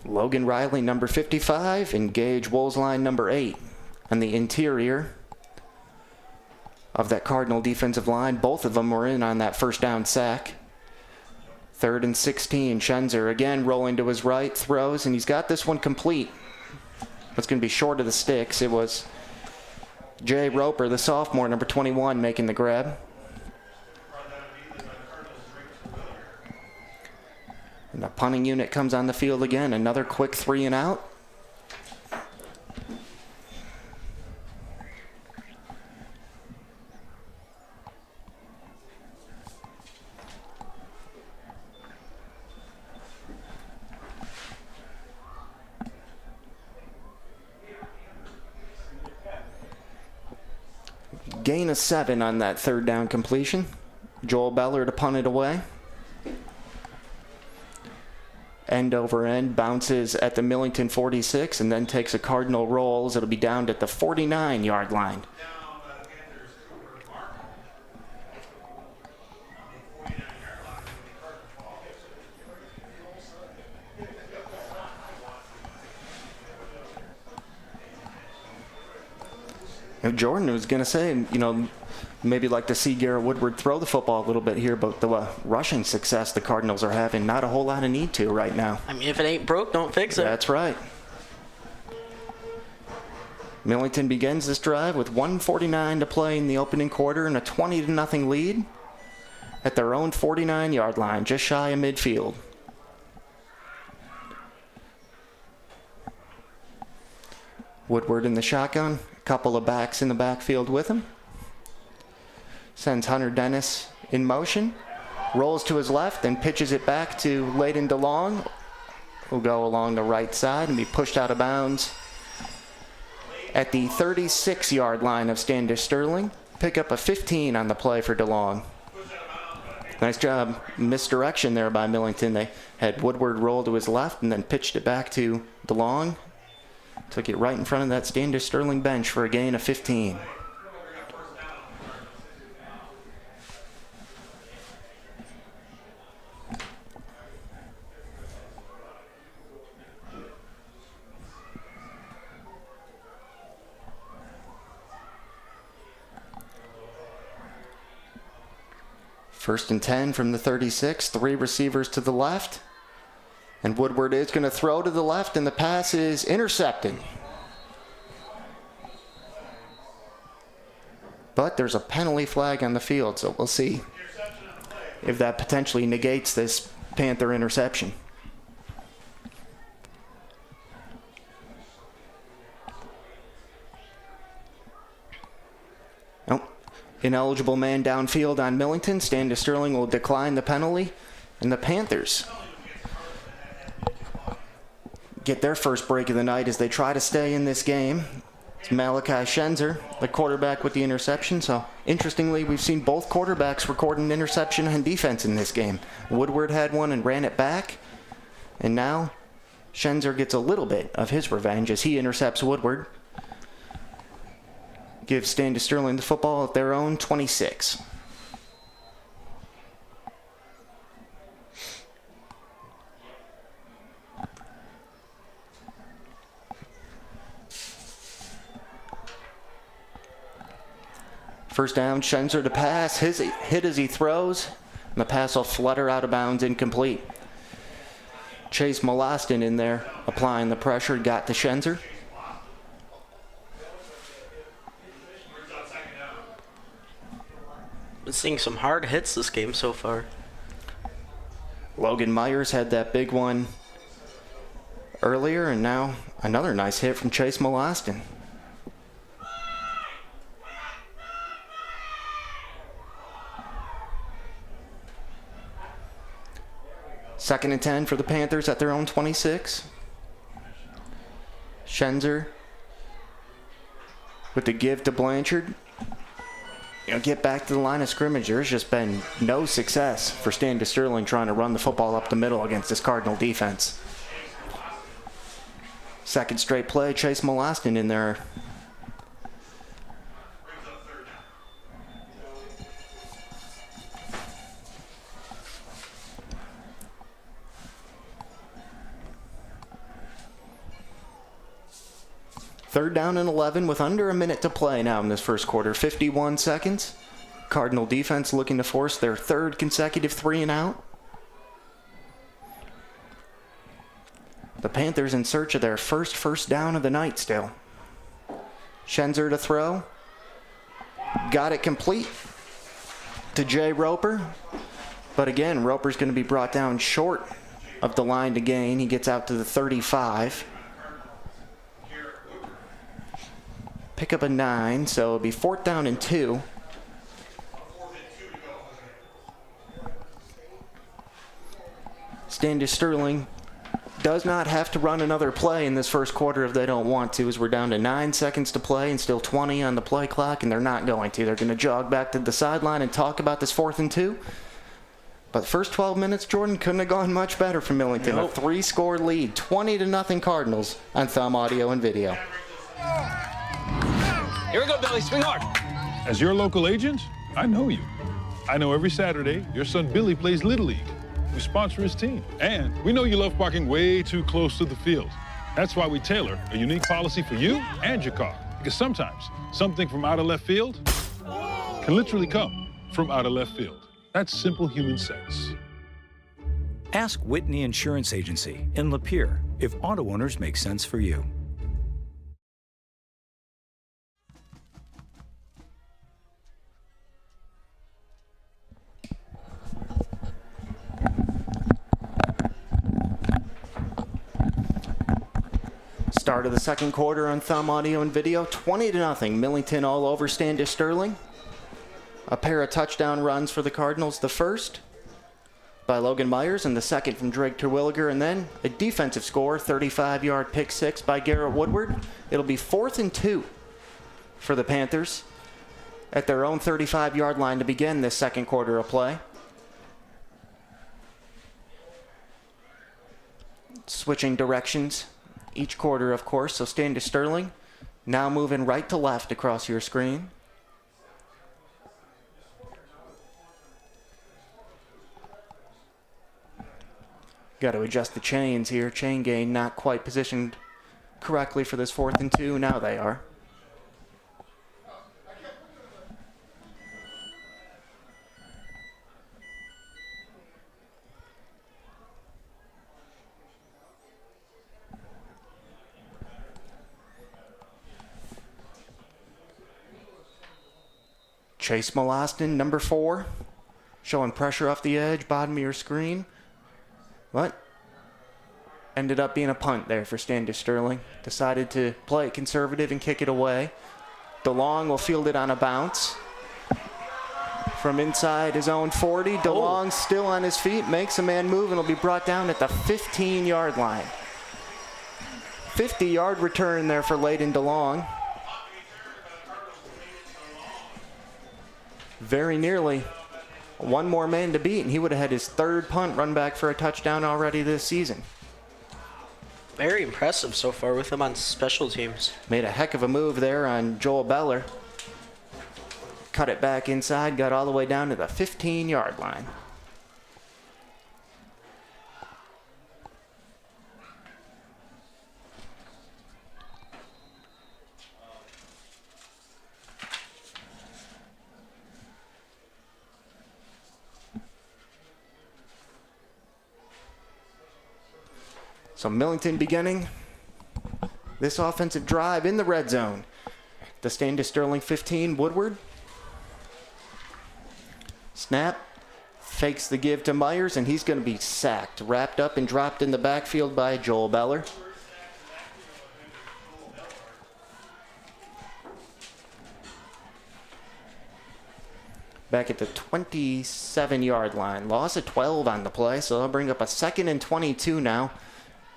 Logan Riley, number 55, and Gage Woolsline, number 8. On the interior of that Cardinal defensive line, both of them were in on that first down sack. 3rd and 16. Schenzer again rolling to his right, throws, and he's got this one complete. It's going to be short of the sticks. It was Jay Roper, the sophomore, number 21, making the grab. And the punting unit comes on the field again. Another quick 3 and out. Gain of 7 on that 3rd down completion. Joel Beller to punt it away. End over end, bounces at the Millington 46 and then takes a Cardinal rolls. It'll be down at the 49-yard line. Jordan was going to say, maybe like to see Garrett Woodward throw the football a little bit here, but the rushing success the Cardinals are having, not a whole lot of need to right now. I mean, if it ain't broke, don't fix it. That's right. Millington begins this drive with 1:49 to play in the opening quarter and a 20-0 lead at their own 49-yard line, just shy of midfield. Woodward in the shotgun, a couple of backs in the backfield with him. Sends Hunter Dennis in motion, rolls to his left, and pitches it back to Layden DeLong, who'll go along the right side and be pushed out of bounds at the 36-yard line of Standish-Sterling. Pick up a 15 on the play for DeLong. Nice job, misdirection there by Millington. They had Woodward roll to his left and then pitched it back to DeLong. Took it right in front of that Standish-Sterling bench for a gain of 15. First and 10 from the 36, 3 receivers to the left. And Woodward is going to throw to the left, and the pass is intercepted. But there's a penalty flag on the field, so we'll see if that potentially negates this Panther interception. Ineligible man downfield on Millington. Standish-Sterling will decline the penalty, and the Panthers get their first break of the night as they try to stay in this game. It's Malachi Schenzer, the quarterback, with the interception. So, interestingly, we've seen both quarterbacks record an interception on defense in this game. Woodward had one and ran it back, and now Schenzer gets a little bit of his revenge as he intercepts Woodward. Gives Standish-Sterling the football at their own 26. First down, Schenzer to pass. His hit as he throws, and the pass will flutter out of bounds, incomplete. Chase Molostin in there, applying the pressure, got to Schenzer. Been seeing some hard hits this game so far. Logan Myers had that big one earlier, and now another nice hit from Chase Molostin. Second and 10 for the Panthers at their own 26. Schenzer with the give to Blanchard. Get back to the line of scrimmage. There's just been no success for Standish-Sterling trying to run the football up the middle against this Cardinal defense. Second straight play, Chase Molostin in there. Third down and 11 with under a minute to play now in this first quarter. 51 seconds. Cardinal defense looking to force their third consecutive 3-and-out. The Panthers in search of their first down of the night still. Schenzer to throw. Got it complete to Jay Roper. But again, Roper's going to be brought down short of the line to gain. He gets out to the 35. Pick up a 9, so it'll be 4th down and 2. Standish-Sterling does not have to run another play in this first quarter if they don't want to, as we're down to 9 seconds to play and still 20 on the play clock, and they're not going to. They're going to jog back to the sideline and talk about this 4th and 2. But the first 12 minutes, Jordan, couldn't have gone much better for Millington. Nope. A 3-score lead, 20-0 Cardinals on Thumb Audio and Video. Here we go, Billy. Swing hard. As your local agent, I know you. I know every Saturday your son Billy plays Little League. We sponsor his team. And we know you love parking way too close to the field. That's why we tailor a unique policy for you and your car. Because sometimes something from out of left field can literally come from out of left field. That's simple human sense. Ask Whitney Insurance Agency in Lapeer if auto owners make sense for you. Start of the second quarter on Thumb Audio and Video, 20-0. Millington all over Standish-Sterling. A pair of touchdown runs for the Cardinals. The first by Logan Myers and the second from Drake Terwilliger. And then a defensive score, 35-yard pick six by Garrett Woodward. It'll be 4th and 2 for the Panthers at their own 35-yard line to begin this second quarter of play. Switching directions each quarter, of course, so Standish-Sterling now moving right to left across your screen. Got to adjust the chains here. Chain gain not quite positioned correctly for this 4th and 2. Now they are. Chase Molostin, number 4, showing pressure off the edge, bottom of your screen. But ended up being a punt there for Standish-Sterling. Decided to play it conservative and kick it away. DeLong will field it on a bounce. From inside his own 40, DeLong still on his feet, makes a man move, and will be brought down at the 15-yard line. 50-yard return there for Layden DeLong. Very nearly one more man to beat, and he would have had his 3rd punt run back for a touchdown already this season. Very impressive so far with him on special teams. Made a heck of a move there on Joel Beller. Cut it back inside, got all the way down to the 15-yard line. So Millington beginning this offensive drive in the red zone. The Standish-Sterling 15, Woodward. Snap, fakes the give to Myers, and he's going to be sacked. Wrapped up and dropped in the backfield by Joel Beller. Back at the 27-yard line. Loss of 12 on the play, so they'll bring up a 2nd and 22 now.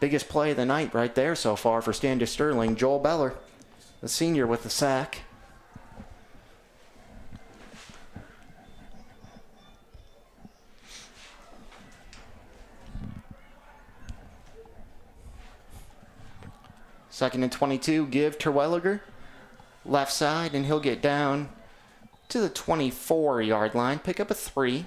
Biggest play of the night right there so far for Standish-Sterling. Joel Beller, the senior, with the sack. Second and 22, give Terwilliger. Left side, and he'll get down to the 24-yard line. Pick up a 3.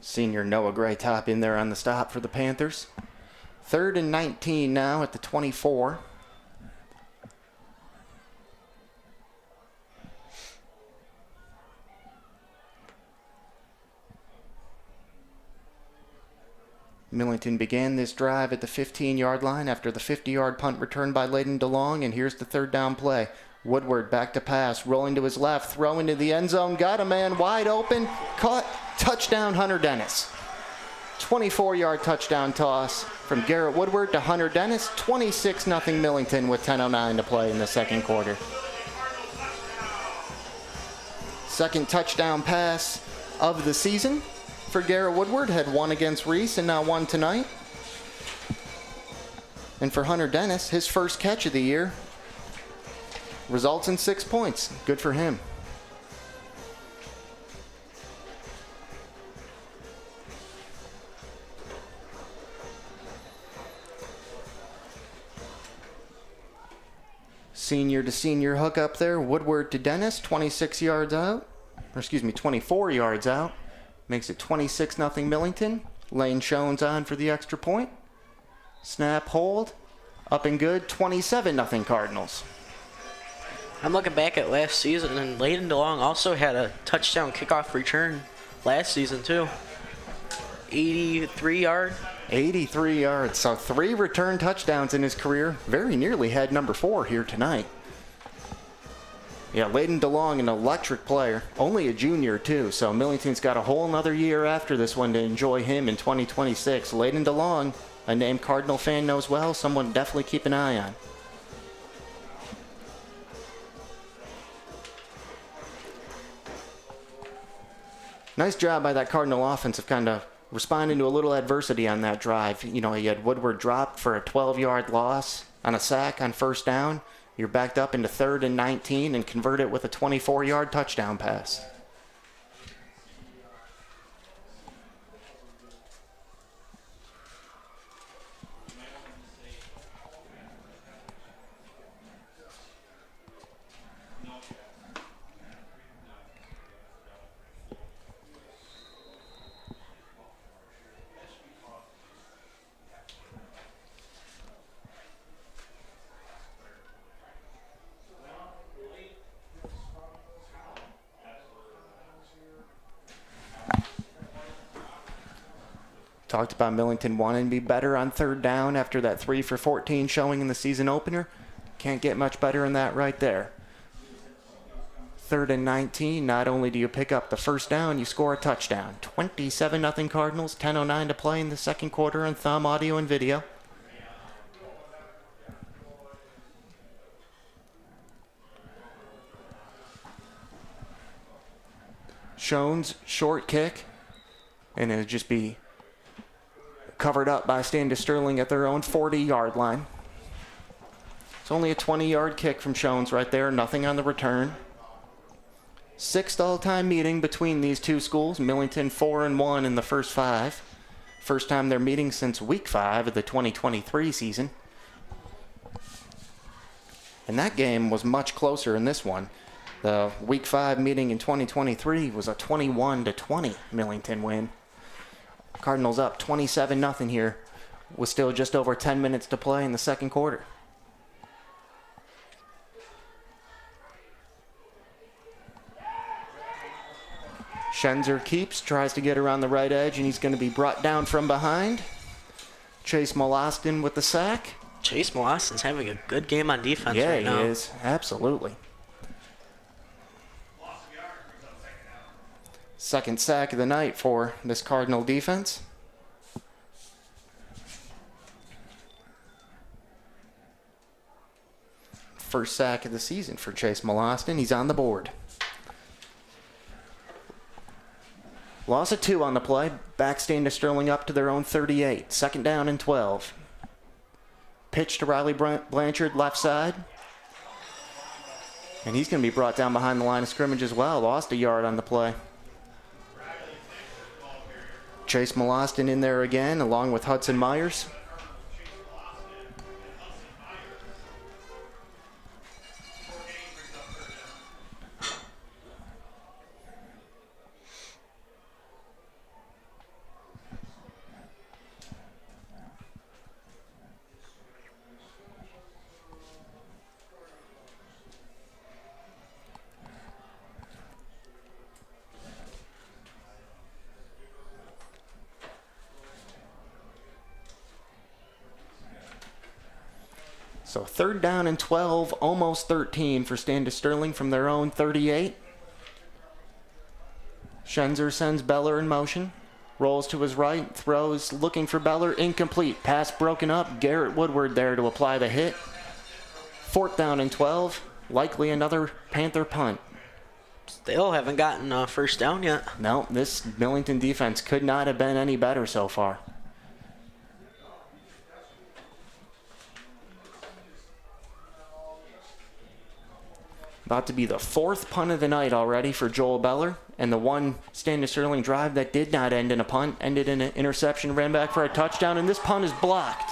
Senior Noah Graytop in there on the stop for the Panthers. 3rd and 19 now at the 24. Millington began this drive at the 15-yard line after the 50-yard punt return by Layden DeLong, and here's the 3rd down play. Woodward back to pass, rolling to his left, throwing to the end zone, got a man wide open, caught, touchdown Hunter Dennis. 24-yard touchdown toss from Garrett Woodward to Hunter Dennis. 26-0 Millington with 10:09 to play in the second quarter. Second touchdown pass of the season for Garrett Woodward. Had one against Reese and now one tonight. And for Hunter Dennis, his first catch of the year results in 6 points. Good for him. Senior to senior hook up there. Woodward to Dennis, 24 yards out. Makes it 26-0 Millington. Lane Shones on for the extra point. Snap, hold. Up and good, 27-0 Cardinals. I'm looking back at last season, and Layden DeLong also had a touchdown kickoff return last season, too. 83 yards. 83 yards. So 3 return touchdowns in his career. Very nearly had number 4 here tonight. Yeah, Layden DeLong, an electric player. Only a junior, too. So Millington's got a whole another year after this one to enjoy him in 2026. Layden DeLong, a name Cardinal fan knows well. Someone to definitely keep an eye on. Nice job by that Cardinal offense of kind of responding to a little adversity on that drive. You know, you had Woodward dropped for a 12-yard loss on a sack on first down. You're backed up into 3rd and 19 and convert it with a 24-yard touchdown pass. Talked about Millington wanting to be better on 3rd down after that 3 for 14 showing in the season opener. Can't get much better than that right there. 3rd and 19, not only do you pick up the first down, you score a touchdown. 27-0 Cardinals, 10:09 to play in the second quarter on Thumb Audio and Video. Shones, short kick, and it'll just be covered up by Standish-Sterling at their own 40-yard line. It's only a 20-yard kick from Shones right there, nothing on the return. 6th all-time meeting between these two schools. Millington 4-1 in the first 5. First time they're meeting since week 5 of the 2023 season. And that game was much closer in this one. The week 5 meeting in 2023 was a 21-20 Millington win. Cardinals up 27-0 here with still just over 10 minutes to play in the second quarter. Schenzer keeps, tries to get around the right edge, and he's going to be brought down from behind. Chase Molostin with the sack. Chase Molostin's having a good game on defense right now. Yeah, he is. Absolutely. Second sack of the night for this Cardinal defense. First sack of the season for Chase Molostin. He's on the board. Loss of 2 on the play. Back Standish-Sterling up to their own 38. 2nd down and 12. Pitch to Riley Blanchard, left side. And he's going to be brought down behind the line of scrimmage as well. Lost a yard on the play. Chase Molostin in there again, along with Hudson Myers. So 3rd down and 12, almost 13 for Standish-Sterling from their own 38. Schenzer sends Beller in motion. Rolls to his right, throws, looking for Beller, incomplete. Pass broken up, Garrett Woodward there to apply the hit. 4th down and 12, likely another Panther punt. Still haven't gotten a first down yet. No, this Millington defense could not have been any better so far. About to be the 4th punt of the night already for Joel Beller. And the one Standish-Sterling drive that did not end in a punt, ended in an interception, ran back for a touchdown, and this punt is blocked.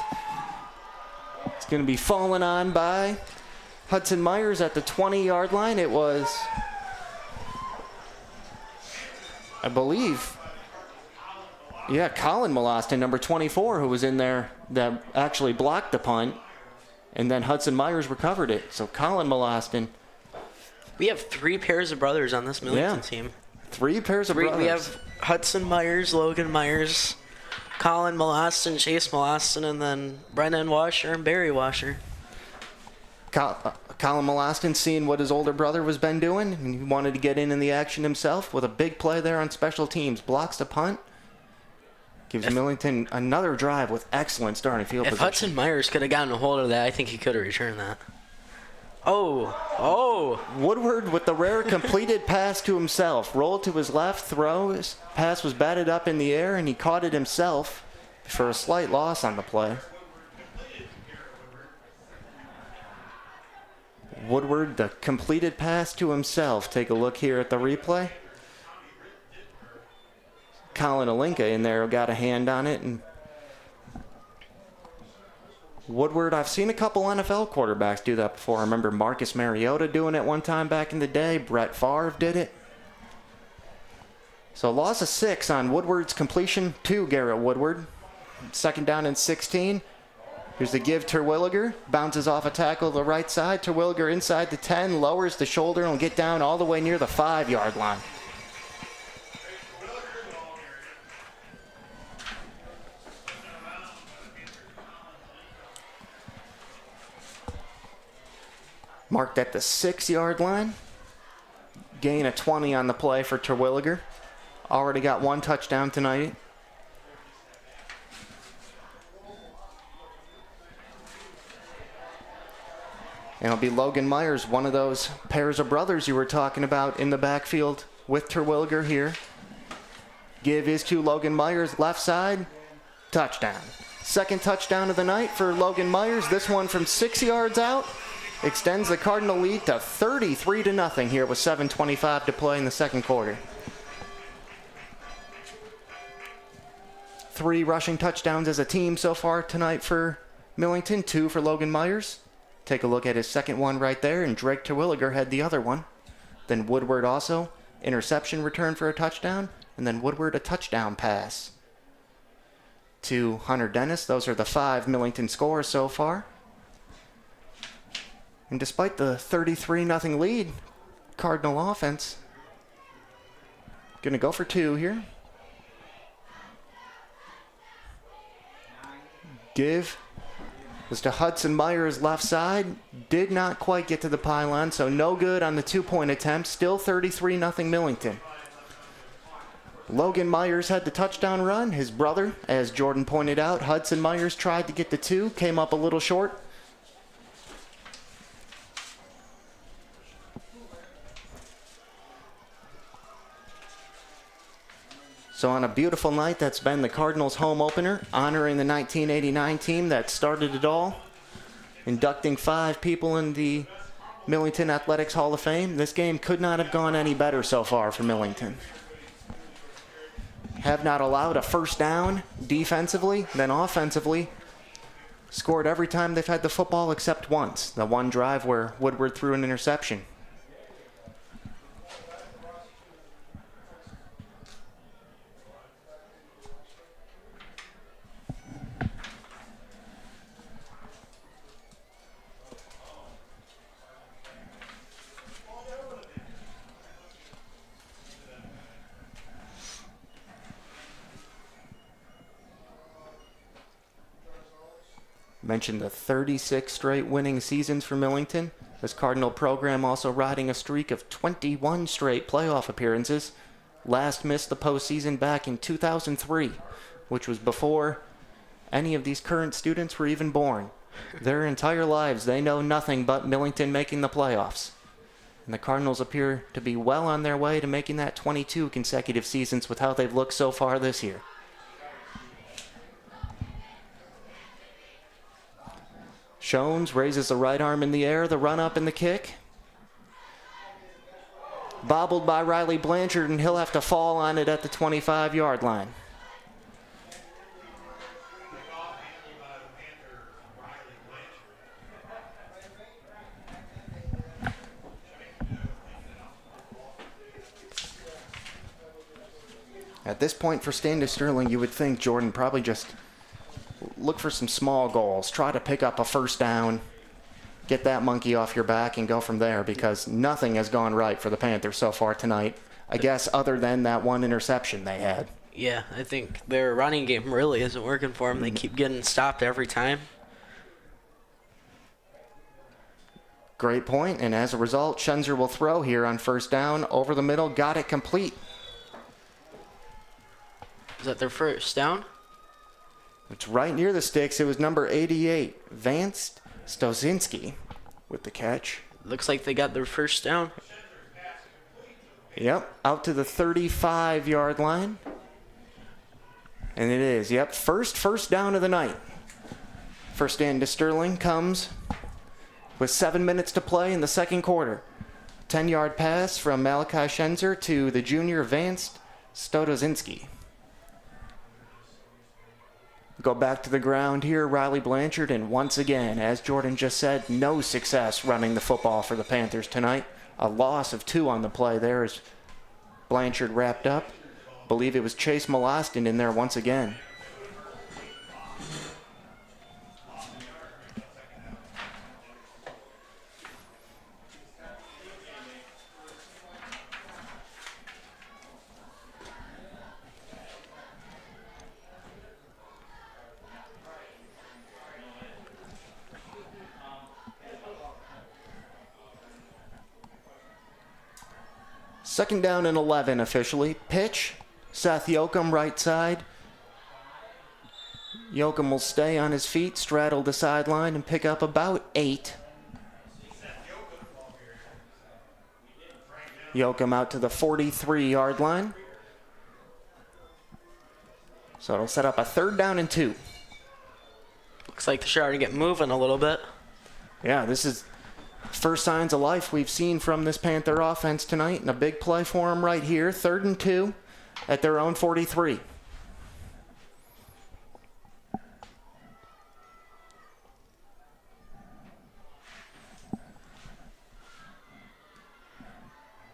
It's going to be fallen on by Hudson Myers at the 20-yard line. It was, I believe, Colin Molostin, number 24, who was in there that actually blocked the punt. And then Hudson Myers recovered it. So Colin Molostin. We have 3 pairs of brothers on this Millington team. 3 pairs of brothers. We have Hudson Myers, Logan Myers, Colin Molostin, Chase Molostin, and then Brennan Washer and Barry Washer. Colin Molostin seeing what his older brother was been doing, and he wanted to get in the action himself with a big play there on special teams. Blocks the punt. Gives Millington another drive with excellent starting field position. If Hudson Myers could have gotten a hold of that, I think he could have returned that. Oh. Woodward with the rare completed pass to himself. Rolled to his left, throws. Pass was batted up in the air, and he caught it himself for a slight loss on the play. Woodward, the completed pass to himself. Take a look here at the replay. Colin Alinka in there got a hand on it. And Woodward, I've seen a couple NFL quarterbacks do that before. I remember Marcus Mariota doing it one time back in the day. Brett Favre did it. So loss of 6 on Woodward's completion to Garrett Woodward. 2nd down and 16. Here's the give. Terwilliger bounces off a tackle to the right side. Terwilliger inside the 10, lowers the shoulder and will get down all the way near the 5-yard line. Marked at the 6-yard line. Gain of 20 on the play for Terwilliger. Already got 1 touchdown tonight. And it'll be Logan Myers, one of those pairs of brothers you were talking about in the backfield with Terwilliger here. Give is to Logan Myers, left side, touchdown. 2nd touchdown of the night for Logan Myers. This one from 6 yards out. Extends the Cardinal lead to 33-0 here with 7:25 to play in the 2nd quarter. 3 rushing touchdowns as a team so far tonight for Millington, 2 for Logan Myers. Take a look at his 2nd one right there, and Drake Terwilliger had the other one. Then Woodward also, interception return for a touchdown, and then Woodward a touchdown pass to Hunter Dennis. Those are the 5 Millington scores so far. And despite the 33-0 lead, Cardinal offense going to go for 2 here. Give was to Hudson Myers left side. Did not quite get to the pylon, so no good on the 2-point attempt. Still 33-0 Millington. Logan Myers had the touchdown run. His brother, as Jordan pointed out, Hudson Myers tried to get the 2, came up a little short. So on a beautiful night, that's been the Cardinals' home opener, honoring the 1989 team that started it all, inducting 5 people in the Millington Athletics Hall of Fame. This game could not have gone any better so far for Millington. Have not allowed a first down defensively, then offensively. Scored every time they've had the football except once, the one drive where Woodward threw an interception. Mentioned the 36 straight winning seasons for Millington. This Cardinal program also riding a streak of 21 straight playoff appearances. Last missed the postseason back in 2003, which was before any of these current students were even born. Their entire lives, they know nothing but Millington making the playoffs. And the Cardinals appear to be well on their way to making that 22 consecutive seasons with how they've looked so far this year. Shones raises the right arm in the air, the run up and the kick. Bobbled by Riley Blanchard, and he'll have to fall on it at the 25-yard line. At this point for Standish-Sterling, you would think Jordan probably just look for some small goals, try to pick up a first down, get that monkey off your back, and go from there, because nothing has gone right for the Panthers so far tonight, I guess, other than that one interception they had. Yeah, I think their running game really isn't working for them. They keep getting stopped every time. Great point, and as a result, Schenzer will throw here on first down, over the middle, got it complete. Is that their first down? It's right near the sticks. It was number 88, Vance Stozinski, with the catch. Looks like they got their first down. Yep, out to the 35-yard line. And it is, yep, first down of the night. For Standish-Sterling comes with 7 minutes to play in the second quarter. 10-yard pass from Malachi Schenzer to the junior Vance Stodozinski. Go back to the ground here, Riley Blanchard, and once again, as Jordan just said, no success running the football for the Panthers tonight. A loss of 2 on the play there as Blanchard wrapped up. Believe it was Chase Molostin in there once again. Second down and 11 officially. Pitch, Seth Yoakum right side. Yoakum will stay on his feet, straddle the sideline, and pick up about 8. Yoakum out to the 43-yard line. So it'll set up a third down and 2. Looks like they're starting to get moving a little bit. Yeah, this is first signs of life we've seen from this Panther offense tonight, and a big play for them right here. 3rd and 2 at their own 43.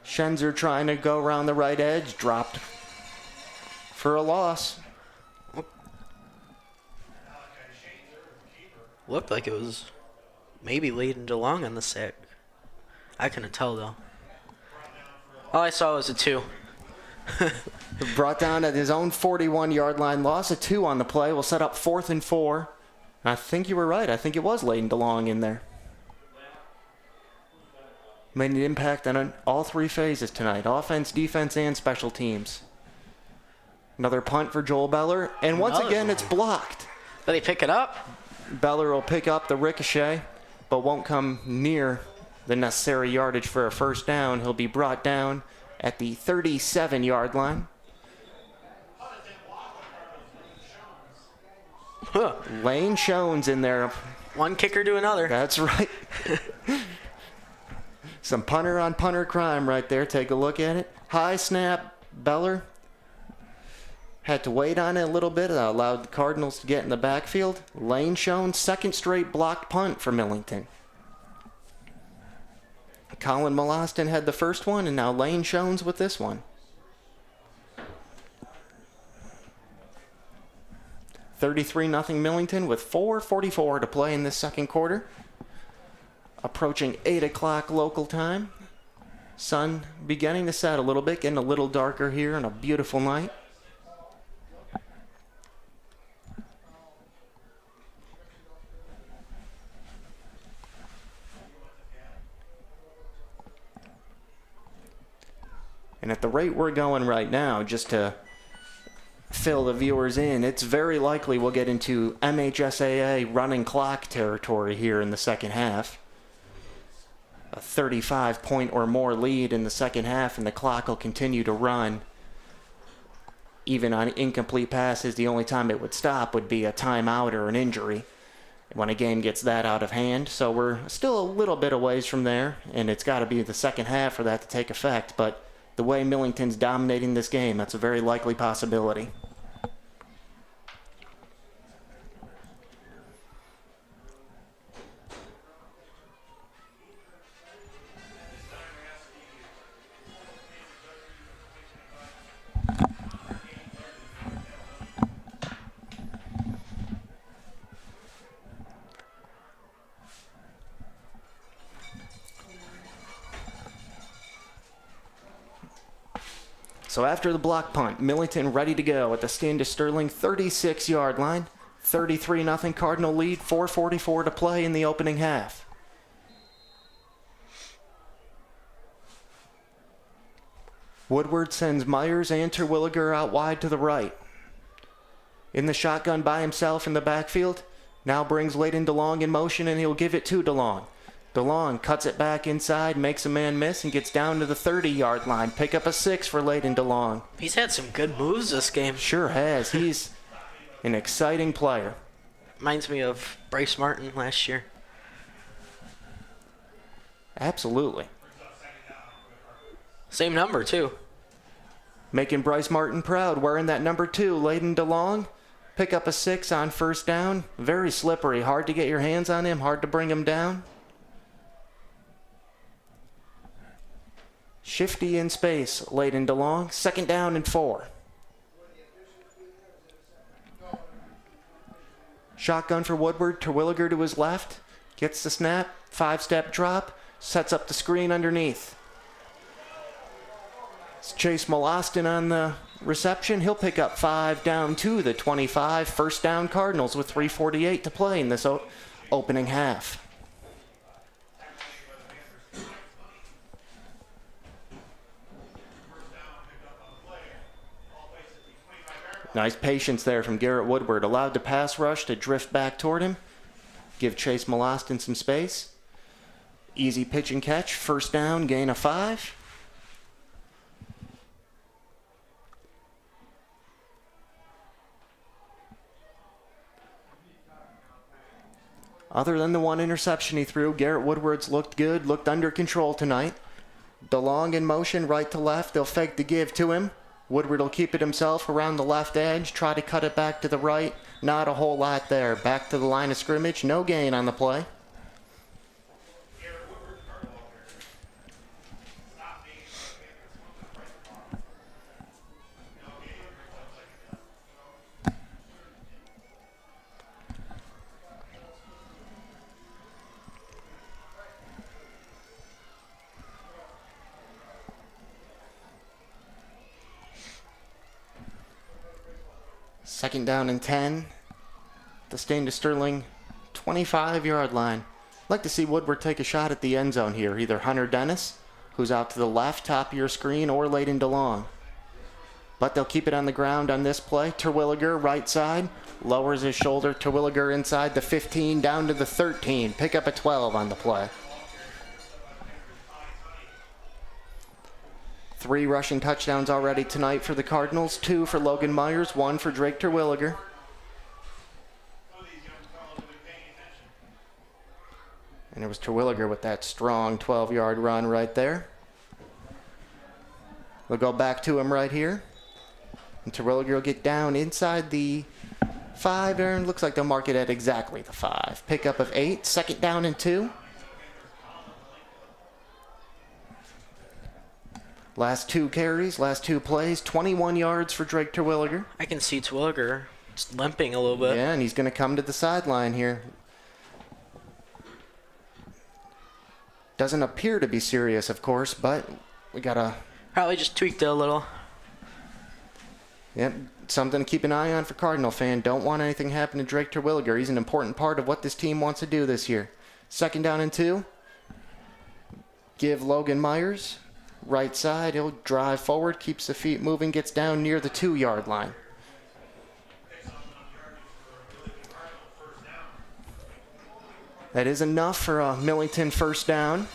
Schenzer trying to go around the right edge, dropped for a loss. Looked like it was maybe Layden DeLong on the sack. I couldn't tell, though. All I saw was a 2. Brought down at his own 41-yard line. Loss of 2 on the play. Will set up 4th and 4. I think you were right. I think it was Layden DeLong in there. Made an impact on all 3 phases tonight. Offense, defense, and special teams. Another punt for Joel Beller. And once again, it's blocked. Did they pick it up? Beller will pick up the ricochet, but won't come near the necessary yardage for a first down. He'll be brought down at the 37-yard line. Huh. Lane Shones in there. One kicker to another. That's right. Some punter on punter crime right there. Take a look at it. High snap, Beller. Had to wait on it a little bit. Allowed the Cardinals to get in the backfield. Lane Shones, second straight blocked punt for Millington. Colin Molostin had the first one, and now Lane Shones with this one. 33-0 Millington with 4:44 to play in this second quarter. Approaching 8 o'clock local time. Sun beginning to set a little bit, getting a little darker here on a beautiful night. And at the rate we're going right now, just to fill the viewers in, it's very likely we'll get into MHSAA running clock territory here in the second half. A 35-point or more lead in the second half, and the clock will continue to run. Even on incomplete passes, the only time it would stop would be a timeout or an injury when a game gets that out of hand. So we're still a little bit a ways from there, and it's got to be the second half for that to take effect. But the way Millington's dominating this game, that's a very likely possibility. So after the block punt, Millington ready to go at the Standish-Sterling 36-yard line. 33-0 Cardinal lead, 4:44 to play in the opening half. Woodward sends Myers and Terwilliger out wide to the right. In the shotgun by himself in the backfield, now brings Layden DeLong in motion, and he'll give it to DeLong. DeLong cuts it back inside, makes a man miss, and gets down to the 30-yard line. Pick up a 6 for Layden DeLong. He's had some good moves this game. Sure has. He's an exciting player. Reminds me of Bryce Martin last year. Absolutely. Same number, too. Making Bryce Martin proud, wearing that number 2, Layden DeLong. Pick up a 6 on first down. Very slippery, hard to get your hands on him, hard to bring him down. Shifty in space, Layden DeLong. 2nd down and 4. Shotgun for Woodward, Terwilliger to his left. Gets the snap, 5-step drop, sets up the screen underneath. It's Chase Molostin on the reception. He'll pick up 5 down to the 25. First down Cardinals with 3:48 to play in this opening half. Nice patience there from Garrett Woodward. Allowed the pass rush to drift back toward him. Give Chase Molostin some space. Easy pitch and catch. First down, gain of 5. Other than the one interception he threw, Garrett Woodward's looked good, looked under control tonight. DeLong in motion, right to left. They'll fake the give to him. Woodward will keep it himself around the left edge, try to cut it back to the right. Not a whole lot there. Back to the line of scrimmage. No gain on the play. Second down and 10. The Standish-Sterling 25-yard line. I'd like to see Woodward take a shot at the end zone here. Either Hunter Dennis, who's out to the left, top of your screen, or Layden DeLong. But they'll keep it on the ground on this play. Terwilliger, right side, lowers his shoulder. Terwilliger inside the 15, down to the 13. Pick up a 12 on the play. 3 rushing touchdowns already tonight for the Cardinals. 2 for Logan Myers, 1 for Drake Terwilliger. And it was Terwilliger with that strong 12-yard run right there. We'll go back to him right here. And Terwilliger will get down inside the 5. Aaron, looks like they'll mark it at exactly the 5. Pickup of 8, 2nd down and 2. Last 2 carries, last 2 plays, 21 yards for Drake Terwilliger. I can see Terwilliger just limping a little bit. Yeah, and he's going to come to the sideline here. Doesn't appear to be serious, of course, but we got to... Probably just tweaked it a little. Yep, something to keep an eye on for Cardinal fan. Don't want anything to happen to Drake Terwilliger. He's an important part of what this team wants to do this year. 2nd down and 2. Give Logan Myers. Right side, he'll drive forward, keeps the feet moving, gets down near the 2-yard line. That is enough for a Millington first down,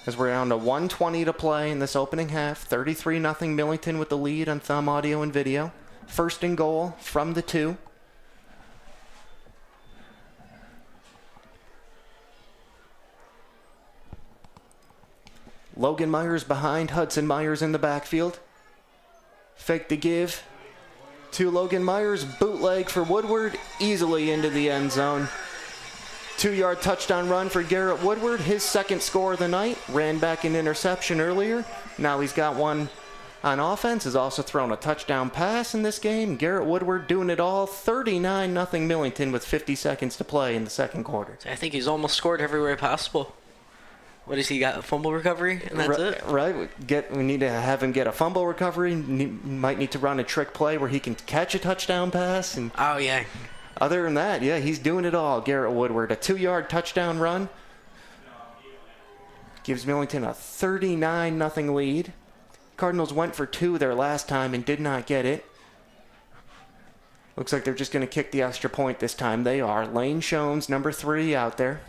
as we're down to 1:20 to play in this opening half. 33-0 Millington with the lead on Thumb Audio and Video. 1st and goal from the 2. Logan Myers behind, Hudson Myers in the backfield. Fake the give to Logan Myers. Bootleg for Woodward, easily into the end zone. 2-yard touchdown run for Garrett Woodward, his 2nd score of the night. Ran back an interception earlier. Now he's got one on offense. Has also thrown a touchdown pass in this game. Garrett Woodward doing it all. 39-0 Millington with 50 seconds to play in the 2nd quarter. I think he's almost scored everywhere possible. What has he got? A fumble recovery, and that's it. Right. We need to have him get a fumble recovery. Might need to run a trick play where he can catch a touchdown pass. And oh yeah. Other than that, yeah, he's doing it all. Garrett Woodward, a 2-yard touchdown run, gives Millington a 39-0 lead. Cardinals went for 2 their last time and did not get it. Looks like they're just going to kick the extra point this time. They are. Lane Shones, number 3, out there.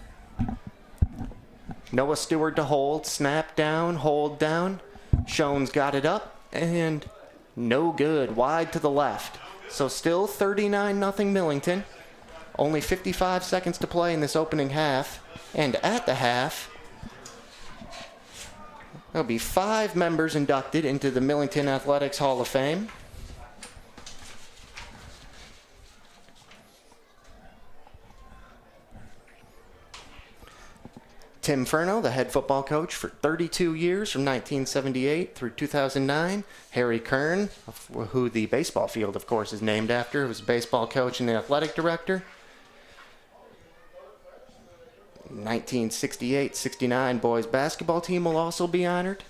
Noah Stewart to hold. Snap down, hold down. Shones got it up, and no good. Wide to the left. So still 39-0 Millington. Only 55 seconds to play in this opening half. And at the half, there'll be 5 members inducted into the Millington Athletics Hall of Fame. Tim Furno, the head football coach for 32 years from 1978 through 2009. Harry Kern, who the baseball field, of course, is named after, who was a baseball coach and the athletic director. 1968-69 boys basketball team will also be honored.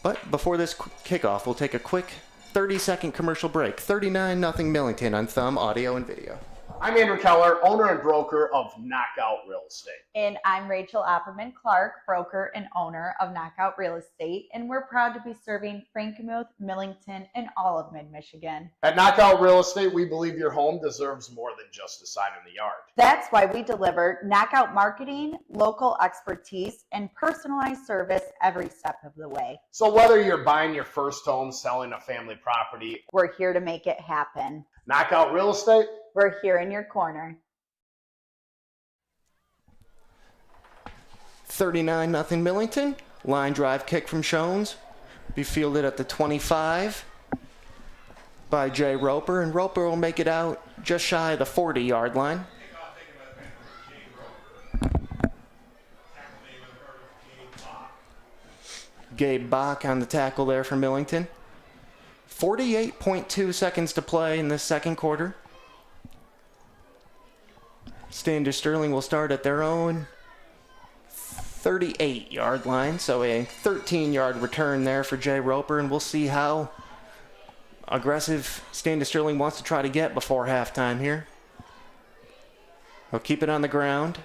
But before this kickoff, we'll take a quick 30-second commercial break. 39-0 Millington on Thumb Audio and Video. I'm Andrew Keller, owner and broker of Knockout Real Estate. And I'm Rachel Opperman Clark, broker and owner of Knockout Real Estate, and we're proud to be serving Frankenmuth, Millington, and all of Mid-Michigan. At Knockout Real Estate, we believe your home deserves more than just a sign in the yard. That's why we deliver knockout marketing, local expertise, and personalized service every step of the way. So whether you're buying your first home, selling a family property, we're here to make it happen. Knockout Real Estate, we're here in your corner. 39-0 Millington. Line drive kick from Shones. Be fielded at the 25 by Jay Roper, and Roper will make it out just shy of the 40-yard line. Gabe Bach on the tackle there for Millington. 48.2 seconds to play in this second quarter. Standish-Sterling will start at their own 38-yard line, so a 13-yard return there for Jay Roper, and we'll see how aggressive Standish-Sterling wants to try to get before halftime here. He'll keep it on the ground.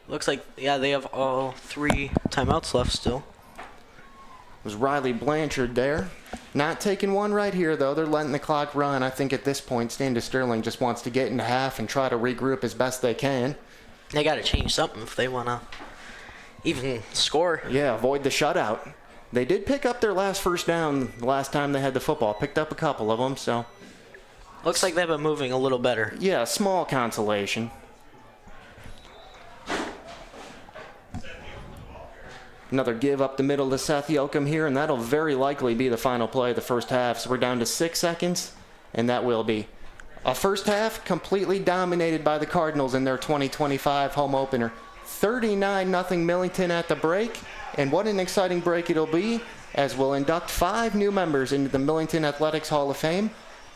Looks like, yeah, they have all 3 timeouts left still. It was Riley Blanchard there. Not taking one right here, though. They're letting the clock run. I think at this point, Standish-Sterling just wants to get into half and try to regroup as best they can. They got to change something if they want to even score. Yeah, avoid the shutout. They did pick up their last first down the last time they had the football. Picked up a couple of them, so. Looks like they've been moving a little better. Yeah, small consolation. Another give up the middle to Seth Yoakum here, and that'll very likely be the final play of the first half. So we're down to 6 seconds, and that will be a first half completely dominated by the Cardinals in their 2025 home opener. 39-0 Millington at the break, and what an exciting break it'll be as we'll induct 5 new members into the Millington Athletics Hall of Fame.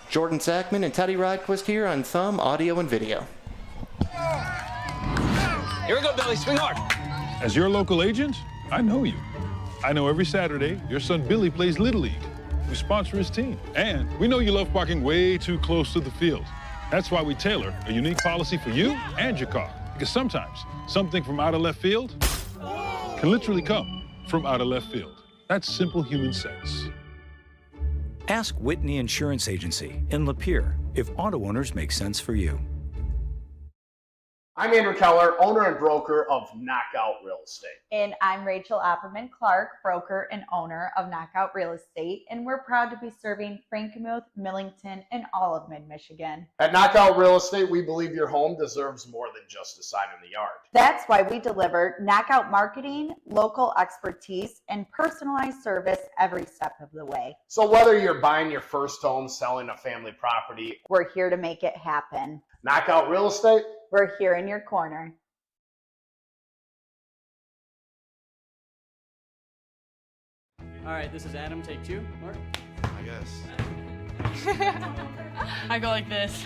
Jordan Sackman and Teddy Rydquist here on Thumb Audio and Video. Here we go, Billy. Swing hard. As your local agent, I know you. I know every Saturday your son Billy plays Little League. We sponsor his team. And we know you love parking way too close to the field. That's why we tailor a unique policy for you and your car. Because sometimes something from out of left field can literally come from out of left field. That's simple human sense. Ask Whitney Insurance Agency in Lapeer if auto owners make sense for you. I'm Andrew Keller, owner and broker of Knockout Real Estate. And I'm Rachel Opperman Clark, broker and owner of Knockout Real Estate, and we're proud to be serving Frankenmuth, Millington, and all of Mid-Michigan. At Knockout Real Estate, we believe your home deserves more than just a sign in the yard. That's why we deliver knockout marketing, local expertise, and personalized service every step of the way. So whether you're buying your first home, selling a family property, we're here to make it happen. Knockout Real Estate, we're here in your corner. All right, this is Adam. Take 2. Mark? I guess. I go like this.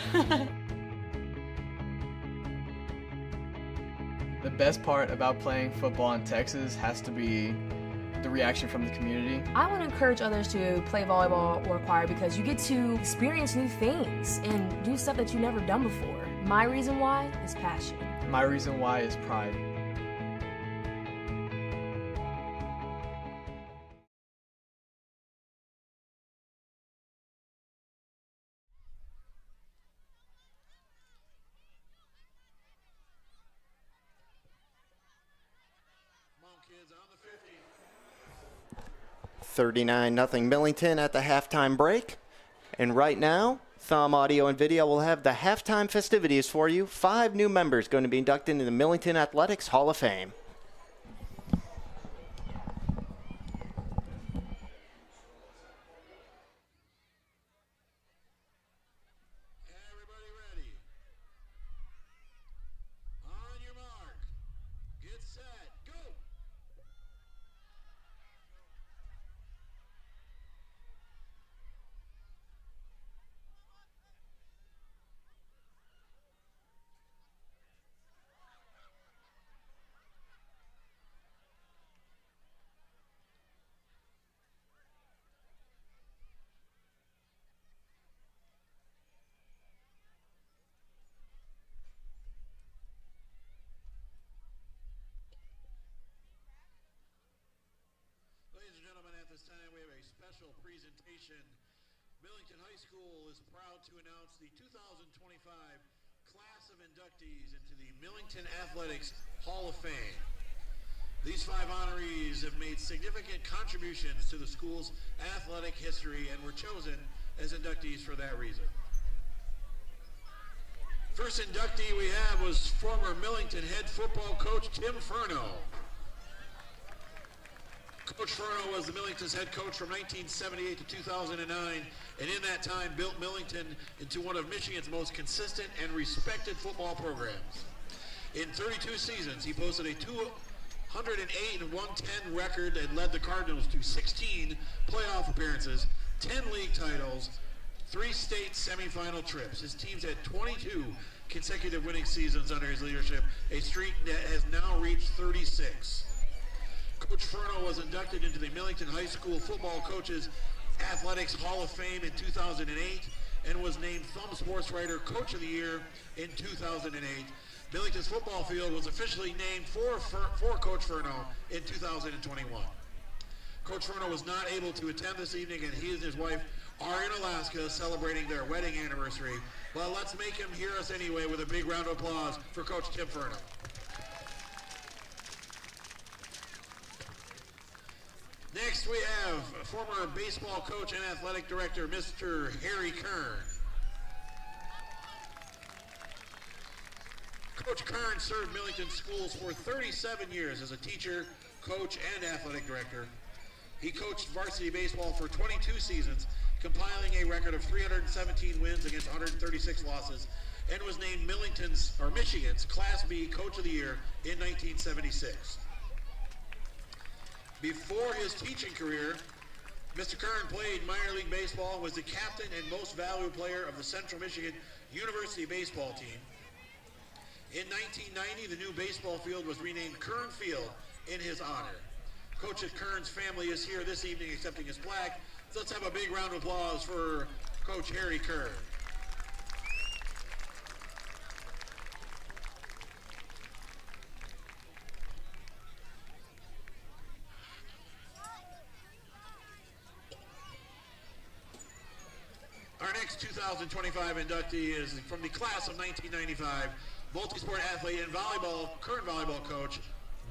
The best part about playing football in Texas has to be the reaction from the community. I want to encourage others to play volleyball or choir because you get to experience new things and do stuff that you've never done before. My reason why is passion. My reason why is pride. Come on, kids, on the 50. 39-0 Millington at the halftime break. And right now, Thumb Audio and Video will have the halftime festivities for you. 5 new members going to be inducted into the Millington Athletics Hall of Fame. Everybody ready? On your mark. Get set. Go. Ladies and gentlemen, at this time we have a special presentation. Millington High School is proud to announce the 2025 class of inductees into the Millington Athletics Hall of Fame. These 5 honorees have made significant contributions to the school's athletic history and were chosen as inductees for that reason. First inductee we have was former Millington head football coach Tim Furno. Coach Furno was the Millington's head coach from 1978 to 2009, and in that time built Millington into one of Michigan's most consistent and respected football programs. In 32 seasons, he posted a 208 and 110 record and led the Cardinals to 16 playoff appearances, 10 league titles, 3 state semifinal trips. His teams had 22 consecutive winning seasons under his leadership, a streak that has now reached 36. Coach Furno was inducted into the Millington High School Football Coaches Athletics Hall of Fame in 2008 and was named Thumb Sports Writer Coach of the Year in 2008. Millington's football field was officially named for Coach Furno in 2021. Coach Furno was not able to attend this evening, and he and his wife are in Alaska celebrating their wedding anniversary. Well, let's make him hear us anyway with a big round of applause for Coach Tim Furno. Next we have former baseball coach and athletic director, Mr. Harry Kern. Coach Kern served Millington schools for 37 years as a teacher, coach, and athletic director. He coached varsity baseball for 22 seasons, compiling a record of 317 wins against 136 losses, and was named Michigan's Class B Coach of the Year in 1976. Before his teaching career, Mr. Kern played minor league baseball and was the captain and most valuable player of the Central Michigan University baseball team. In 1990, the new baseball field was renamed Kern Field in his honor. Coach Kern's family is here this evening accepting his plaque. So let's have a big round of applause for Coach Harry Kern. Our next 2025 inductee is from the class of 1995, multi-sport athlete and Kern volleyball coach,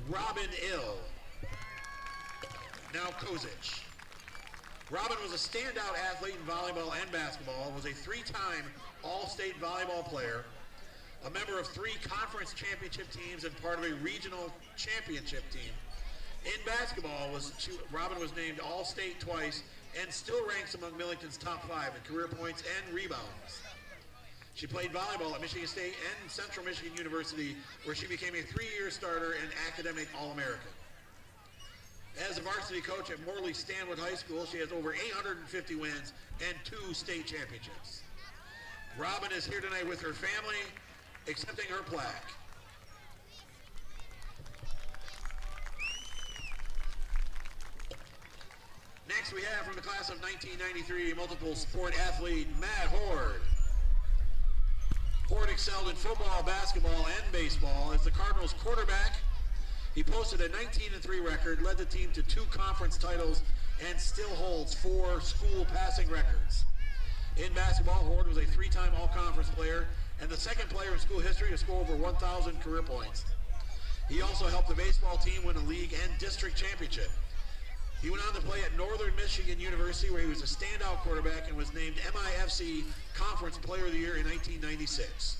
Robin Ill. Now Kuzuch. Robin was a standout athlete in volleyball and basketball, was a 3-time All-State volleyball player, a member of 3 conference championship teams and part of a regional championship team. In basketball, Robin was named All-State twice and still ranks among Millington's top 5 in career points and rebounds. She played volleyball at Michigan State and Central Michigan University, where she became a 3-year starter and academic All-American. As a varsity coach at Morley Stanwood High School, she has over 850 wins and 2 state championships. Robin is here tonight with her family, accepting her plaque. Next we have from the class of 1993, multiple sport athlete Matt Hoard. Hoard excelled in football, basketball, and baseball. As the Cardinals quarterback, he posted a 19-3 record, led the team to 2 conference titles, and still holds 4 school passing records. In basketball, Hoard was a 3-time all-conference player and the 2nd player in school history to score over 1,000 career points. He also helped the baseball team win a league and district championship. He went on to play at Northern Michigan University, where he was a standout quarterback and was named MIFC Conference Player of the Year in 1996.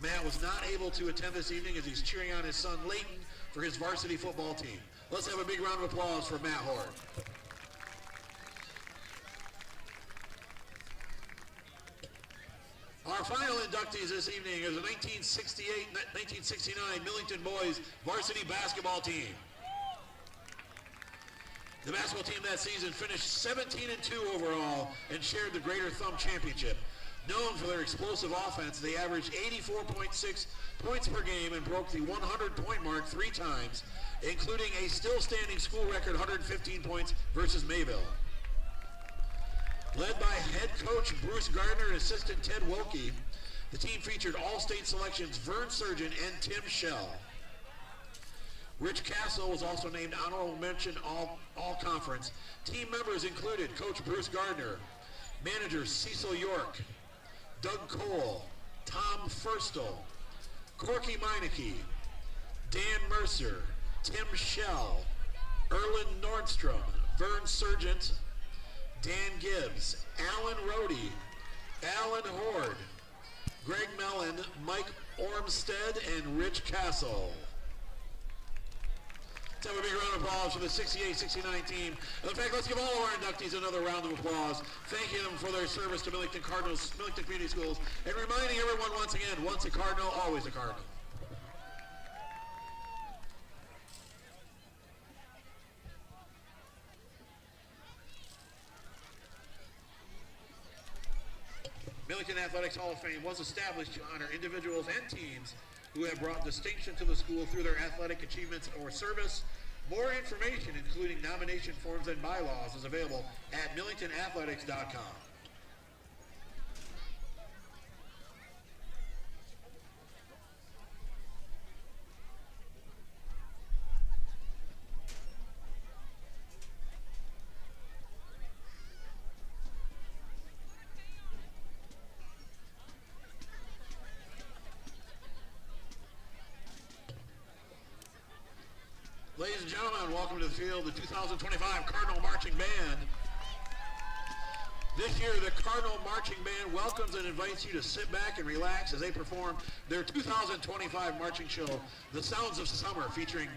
Matt was not able to attend this evening as he's cheering on his son Leighton for his varsity football team. Let's have a big round of applause for Matt Hoard. Our final inductees this evening is the 1968-1969 Millington Boys Varsity Basketball Team. The basketball team that season finished 17-2 overall and shared the Greater Thumb Championship. Known for their explosive offense, they averaged 84.6 points per game and broke the 100-point mark 3 times, including a still-standing school record 115 points versus Mayville. Led by head coach Bruce Gardner and assistant Ted Wilkie, the team featured all-state selections Vern Surgeon and Tim Schell. Rich Castle was also named honorable mention all-conference. Team members included Coach Bruce Gardner, managers Cecil York, Doug Cole, Tom Firstel, Corky Meineke, Dan Mercer, Tim Schell, Erlen Nordstrom, Vern Surgent, Dan Gibbs, Alan Rohde, Alan Hoard, Greg Mellon, Mike Ormstead, and Rich Castle. Let's have a big round of applause for the 68-69 team. In fact, let's give all of our inductees another round of applause, thanking them for their service to Millington Cardinals, Millington Community Schools, and reminding everyone once again, once a Cardinal, always a Cardinal. Millington Athletics Hall of Fame was established to honor individuals and teams who have brought distinction to the school through their athletic achievements or service. More information, including nomination forms and bylaws, is available at millingtonathletics.com. Ladies and gentlemen, welcome to the field, the 2025 Cardinal Marching Band. This year, the Cardinal Marching Band welcomes and invites you to sit back and relax as they perform their 2025 marching show, The Sounds of Summer, featuring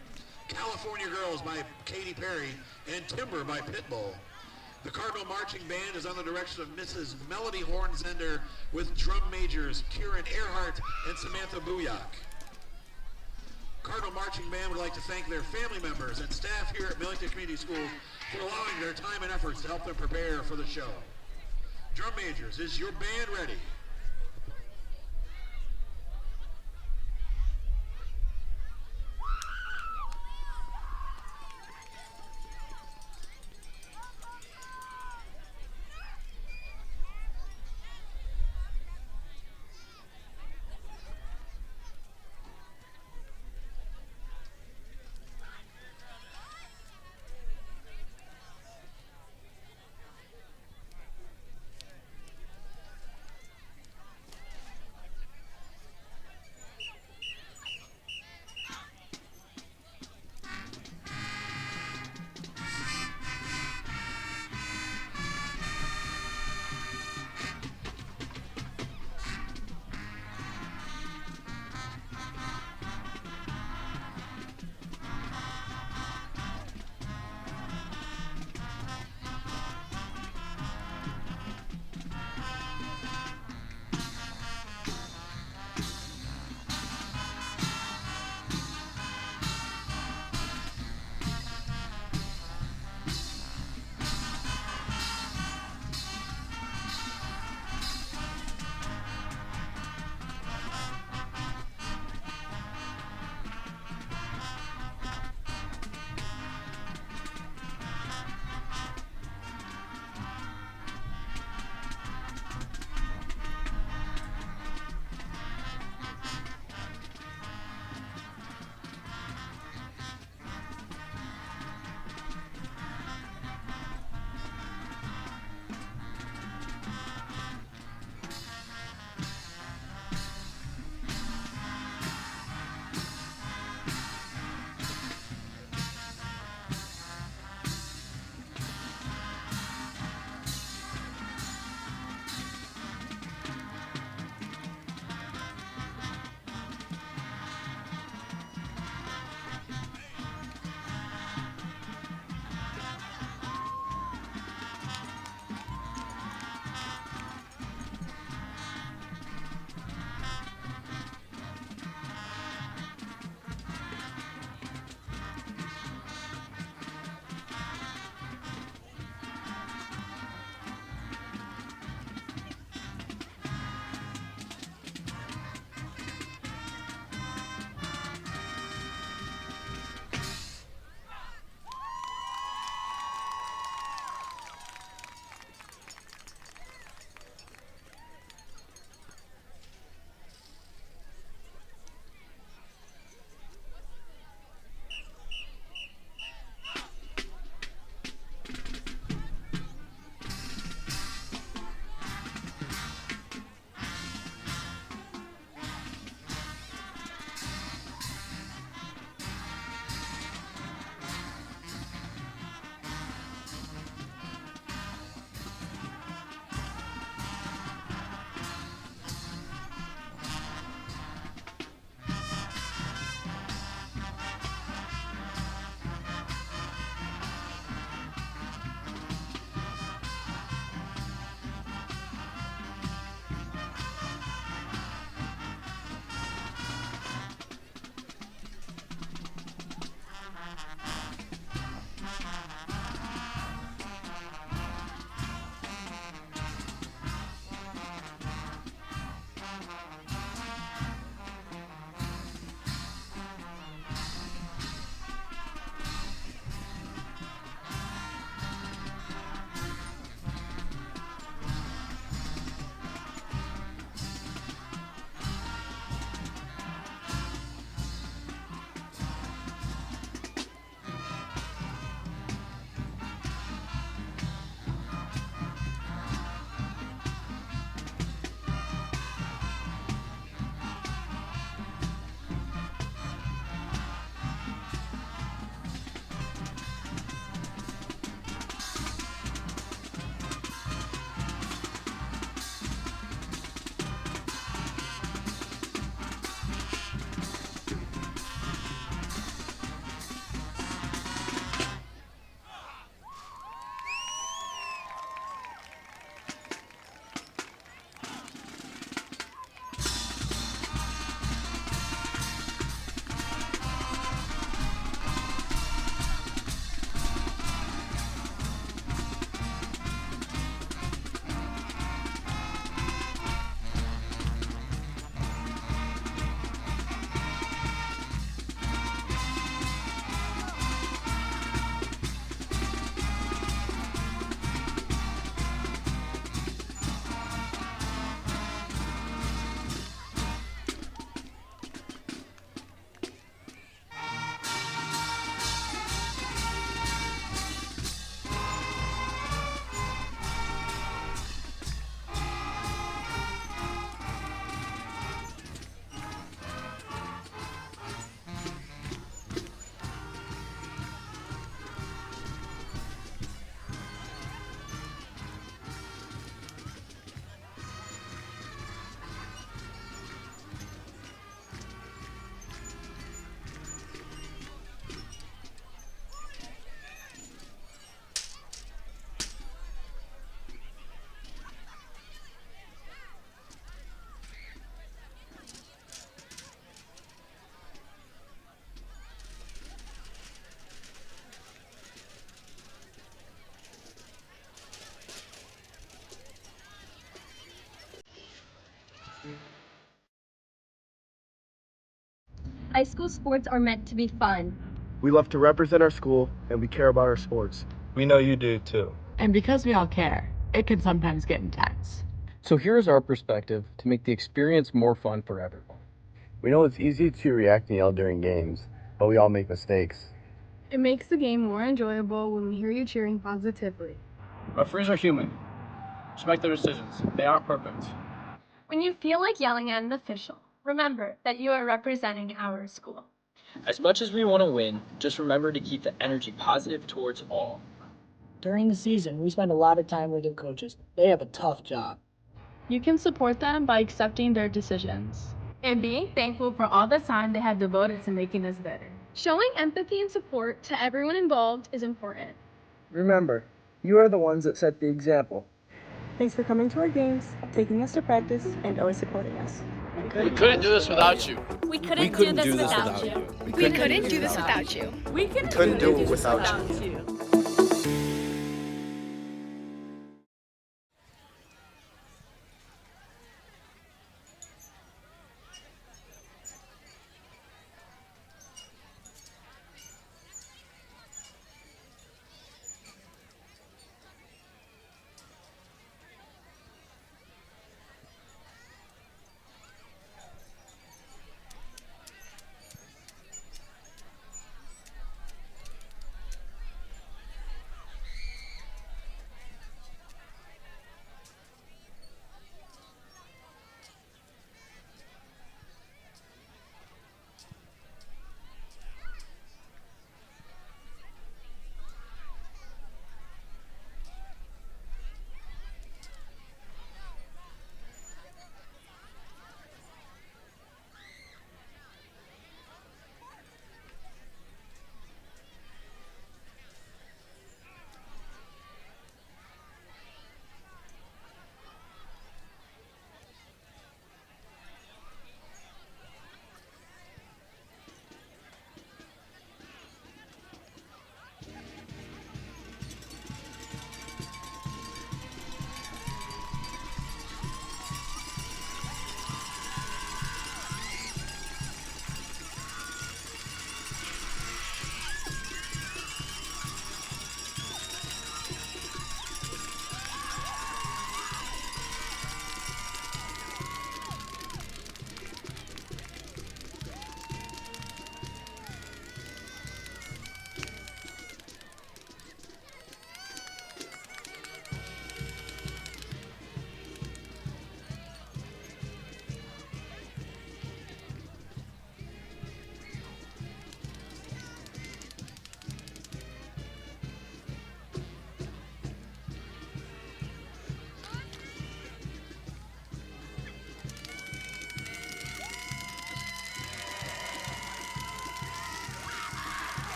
California Girls by Katy Perry and Timber by Pitbull. The Cardinal Marching Band is under the direction of Mrs. Melody Horne-Zender with drum majors Kieran Earhart and Samantha Booyak. Cardinal Marching Band would like to thank their family members and staff here at Millington Community Schools for allowing their time and efforts to help them prepare for the show. Drum majors, is your band ready? High school sports are meant to be fun. We love to represent our school, and we care about our sports. We know you do too. And because we all care, it can sometimes get intense. So here's our perspective to make the experience more fun for everyone. We know it's easy to react and yell during games, but we all make mistakes. It makes the game more enjoyable when we hear you cheering positively. Referees are human. Respect their decisions. They aren't perfect. When you feel like yelling at an official, remember that you are representing our school. As much as we want to win, just remember to keep the energy positive towards all. During the season, we spend a lot of time with the coaches. They have a tough job. You can support them by accepting their decisions. And being thankful for all the time they have devoted to making us better. Showing empathy and support to everyone involved is important. Remember, you are the ones that set the example. Thanks for coming to our games, taking us to practice, and always supporting us. We couldn't do this without you. We couldn't do this without you. We couldn't do this without you. We couldn't do it without you.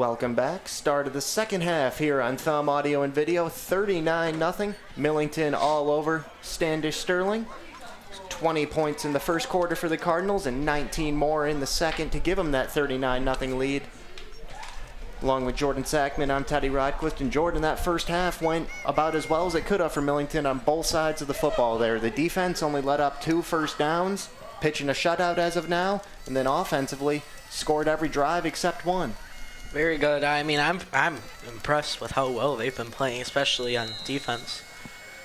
Welcome back. Start of the second half here on Thumb Audio and Video. 39-0. Millington all over Standish-Sterling. 20 points in the first quarter for the Cardinals and 19 more in the second to give them that 39-0 lead. Along with Jordan Sackman, I'm Teddy Rydquist. And Jordan, that first half went about as well as it could have for Millington on both sides of the football there. The defense only let up 2 first downs, pitching a shutout as of now, and then offensively scored every drive except one. Very good. I mean, I'm impressed with how well they've been playing, especially on defense.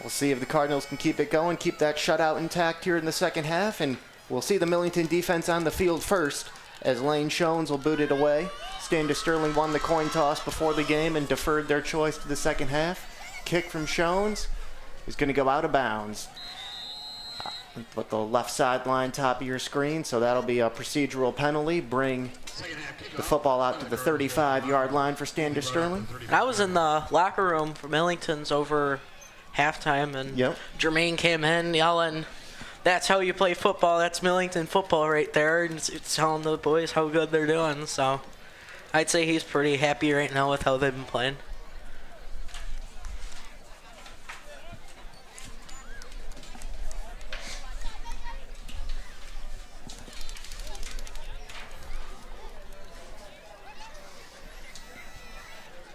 We'll see if the Cardinals can keep it going, keep that shutout intact here in the second half, and we'll see the Millington defense on the field first as Lane Shones will boot it away. Standish-Sterling won the coin toss before the game and deferred their choice to the second half. Kick from Shones is going to go out of bounds. Put the left sideline top of your screen, so that'll be a procedural penalty. Bring the football out to the 35-yard line for Standish-Sterling. I was in the locker room for Millington's over halftime, and Jermaine came in yelling, "That's how you play football. That's Millington football right there." And it's telling the boys how good they're doing. So I'd say he's pretty happy right now with how they've been playing.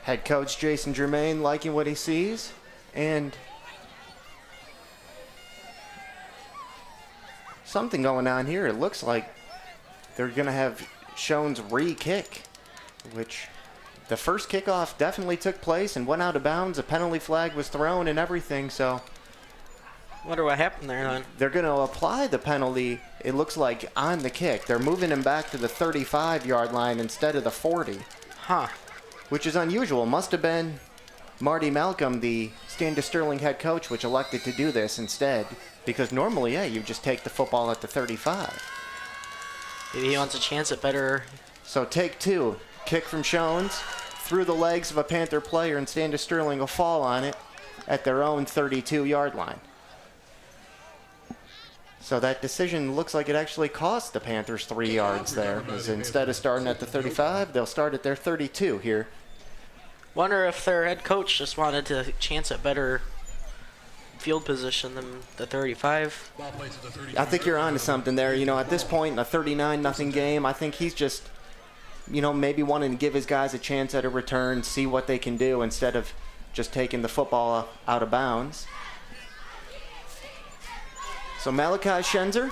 Head coach Jason Germain liking what he sees, and something going on here. It looks like they're going to have Shones re-kick, which the first kickoff definitely took place and went out of bounds. A penalty flag was thrown and everything, so wonder what happened there, then. They're going to apply the penalty, it looks like, on the kick. They're moving him back to the 35-yard line instead of the 40. Huh. Which is unusual. Must have been Marty Malcolm, the Standish-Sterling head coach, which elected to do this instead. Because normally, you just take the football at the 35. Maybe he wants a chance at better. So take 2. Kick from Shones through the legs of a Panther player, and Standish-Sterling will fall on it at their own 32-yard line. So that decision looks like it actually cost the Panthers 3 yards there. Because instead of starting at the 35, they'll start at their 32 here. Wonder if their head coach just wanted to chance at better field position than the 35. I think you're onto something there. You know, at this point in a 39-0 game, I think he's just, maybe wanting to give his guys a chance at a return, see what they can do instead of just taking the football out of bounds. So Malachi Schenzer,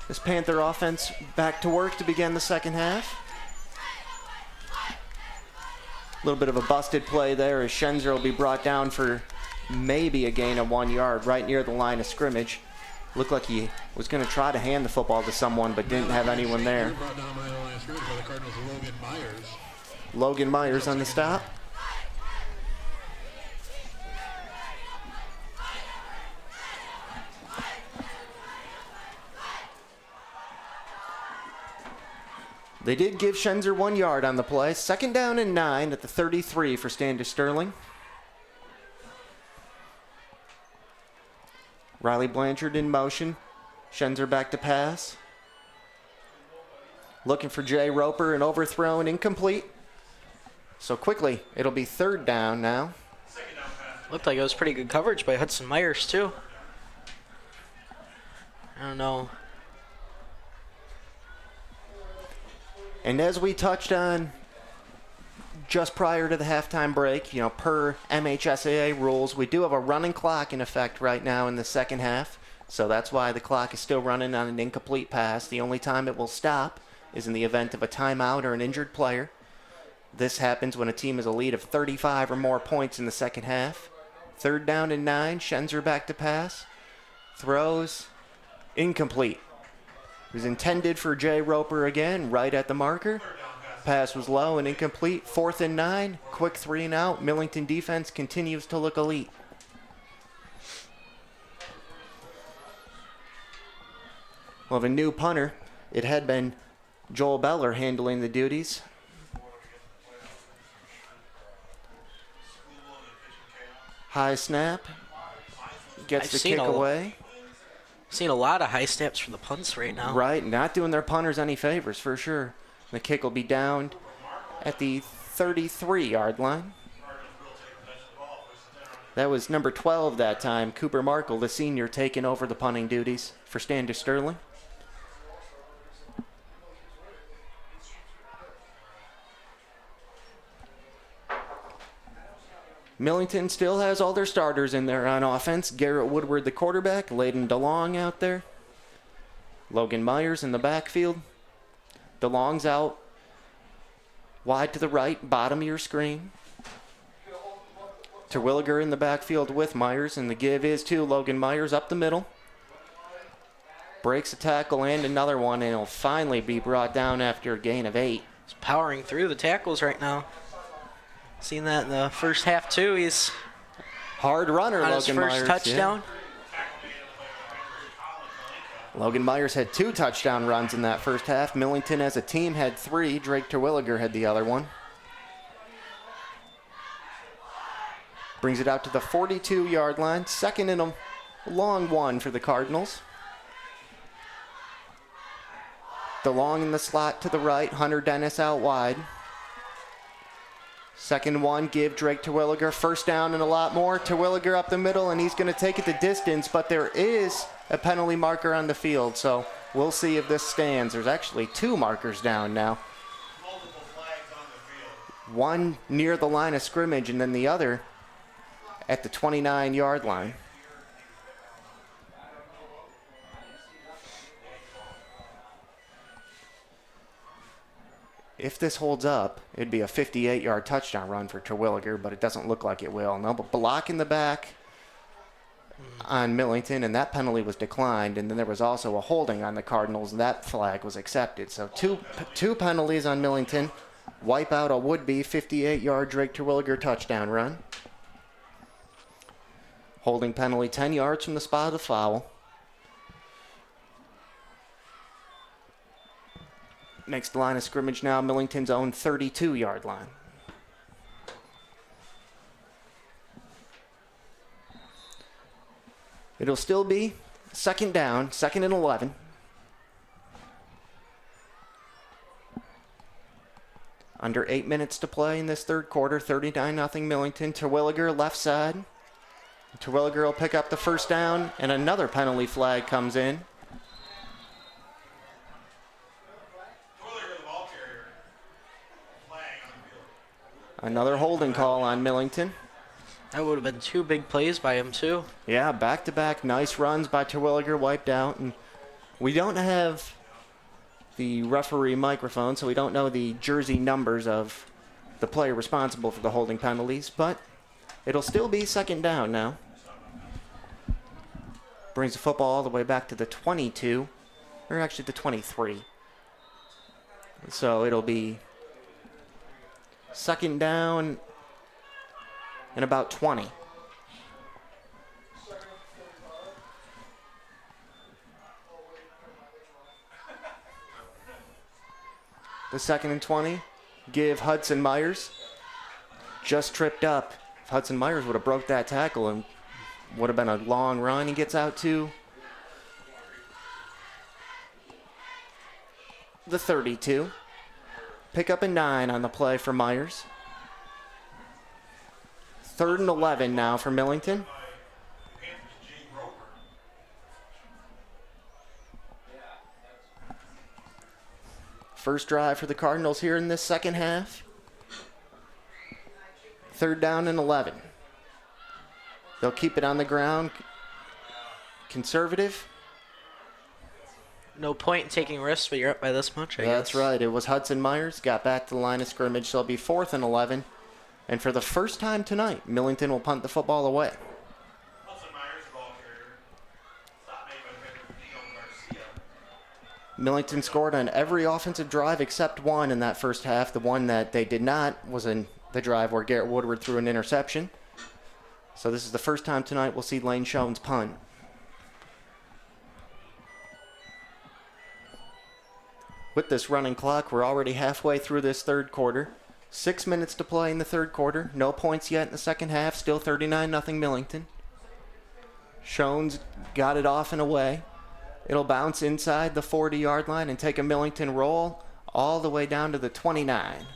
this Panther offense back to work to begin the second half. A little bit of a busted play there as Schenzer will be brought down for maybe a gain of 1 yard right near the line of scrimmage. Looked like he was going to try to hand the football to someone but didn't have anyone there. Logan Myers on the stop. They did give Schenzer 1 yard on the play. 2nd down and 9 at the 33 for Standish-Sterling. Riley Blanchard in motion. Schenzer back to pass. Looking for Jay Roper, and overthrown, incomplete. So quickly, it'll be 3rd down now. Looked like it was pretty good coverage by Hudson Myers, too. I don't know. And as we touched on just prior to the halftime break, per MHSAA rules, we do have a running clock in effect right now in the second half. So that's why the clock is still running on an incomplete pass. The only time it will stop is in the event of a timeout or an injured player. This happens when a team is a lead of 35 or more points in the second half. 3rd down and 9, Schenzer back to pass. Throws, incomplete. It was intended for Jay Roper again, right at the marker. Pass was low and incomplete. 4th and 9, quick 3 and out. Millington defense continues to look elite. We'll have a new punter. It had been Joel Beller handling the duties. High snap. Gets the kick away. Seen a lot of high snaps for the punts right now. Right, not doing their punters any favors for sure. The kick will be down at the 33-yard line. That was number 12 that time, Cooper Markle, the senior, taking over the punting duties for Standish-Sterling. Millington still has all their starters in there on offense. Garrett Woodward, the quarterback. Layden DeLong out there. Logan Myers in the backfield. DeLong's out wide to the right, bottom of your screen. Terwilliger in the backfield with Myers, and the give is to Logan Myers up the middle. Breaks a tackle and another one, and he'll finally be brought down after a gain of 8. He's powering through the tackles right now. Seen that in the first half, too. He's hard runner, on Logan his Myers. first touchdown. Yeah. Logan Myers had 2 touchdown runs in that first half. Millington as a team had 3. Drake Terwilliger had the other one. Brings it out to the 42-yard line. Second and a long one for the Cardinals. DeLong in the slot to the right. Hunter Dennis out wide. Second one, give Drake Terwilliger. First down and a lot more. Terwilliger up the middle, and he's going to take it the distance, but there is a penalty marker on the field, so we'll see if this stands. There's actually 2 markers down now. One near the line of scrimmage, and then the other at the 29-yard line. If this holds up, it'd be a 58-yard touchdown run for Terwilliger, but it doesn't look like it will. No, but block in the back on Millington, and that penalty was declined, and then there was also a holding on the Cardinals, and that flag was accepted. So two penalties on Millington. Wipe out a would-be 58-yard Drake Terwilliger touchdown run. Holding penalty 10 yards from the spot of the foul. Makes the line of scrimmage now Millington's own 32-yard line. It'll still be second down, 2nd and 11. Under 8 minutes to play in this third quarter, 39-0 Millington. Terwilliger left side. Terwilliger will pick up the first down, and another penalty flag comes in. Another holding call on Millington. That would have been 2 big plays by him, too. Yeah, back-to-back nice runs by Terwilliger, wiped out. And we don't have the referee microphone, so we don't know the jersey numbers of the player responsible for the holding penalties, but it'll still be second down now. Brings the football all the way back to the 22, or actually the 23. So it'll be second down and about 20. The 2nd and 20, give Hudson Myers. Just tripped up. If Hudson Myers would have broke that tackle, and would have been a long run. He gets out to the 32. Pick up a 9 on the play for Myers. 3rd and 11 now for Millington. First drive for the Cardinals here in this second half. 3rd down and 11. They'll keep it on the ground. Conservative. No point in taking risks, but you're up by this much, I guess. That's right. It was Hudson Myers. Got back to the line of scrimmage, so it'll be 4th and 11. And for the first time tonight, Millington will punt the football away. Millington scored on every offensive drive except one in that first half. The one that they did not was in the drive where Garrett Woodward threw an interception. So this is the first time tonight we'll see Lane Schoen's punt. With this running clock, we're already halfway through this third quarter. 6 minutes to play in the third quarter. No points yet in the second half. Still 39-0 Millington. Schoen's got it off and away. It'll bounce inside the 40-yard line and take a Millington roll all the way down to the 29.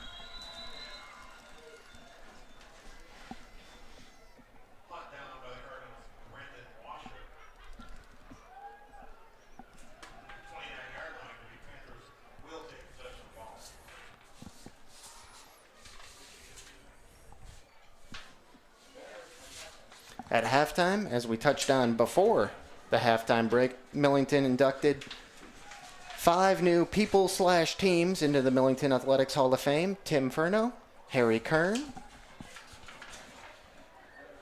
At halftime, as we touched on before the halftime break, Millington inducted 5 new people/teams into the Millington Athletics Hall of Fame. Tim Furno, Harry Kern,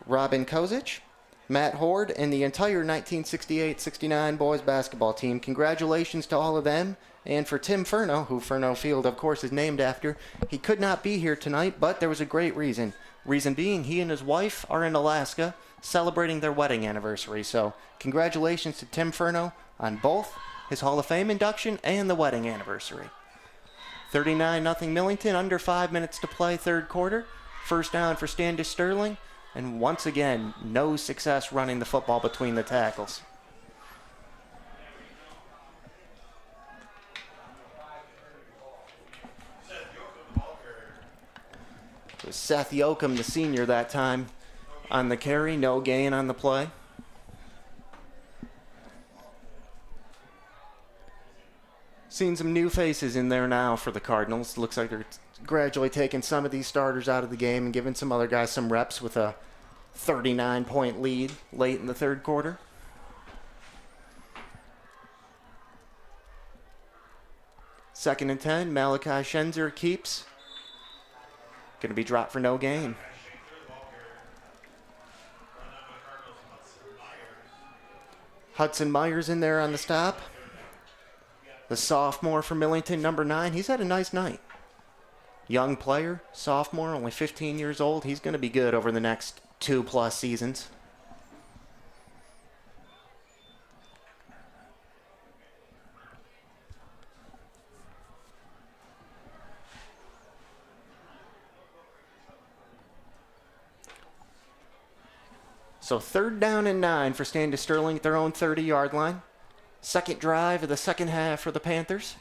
Robin Kuzuch, Matt Hoard, and the entire 1968-69 boys basketball team. Congratulations to all of them. And for Tim Furno, who Furno Field, of course, is named after, he could not be here tonight, but there was a great reason. Reason being, he and his wife are in Alaska celebrating their wedding anniversary. So congratulations to Tim Furno on both his Hall of Fame induction and the wedding anniversary. 39-0 Millington, under 5 minutes to play, third quarter. First down for Standish-Sterling. And once again, no success running the football between the tackles. It was Seth Yoakum, the senior, that time on the carry. No gain on the play. Seen some new faces in there now for the Cardinals. Looks like they're gradually taking some of these starters out of the game and giving some other guys some reps with a 39-point lead late in the third quarter. Second and 10, Malachi Schenzer keeps. Going to be dropped for no gain. Hudson Myers in there on the stop. The sophomore from Millington, number 9. He's had a nice night. Young player, sophomore, only 15 years old. He's going to be good over the next 2+ seasons. So third down and 9 for Standish-Sterling at their own 30-yard line. Second drive of the second half for the Panthers.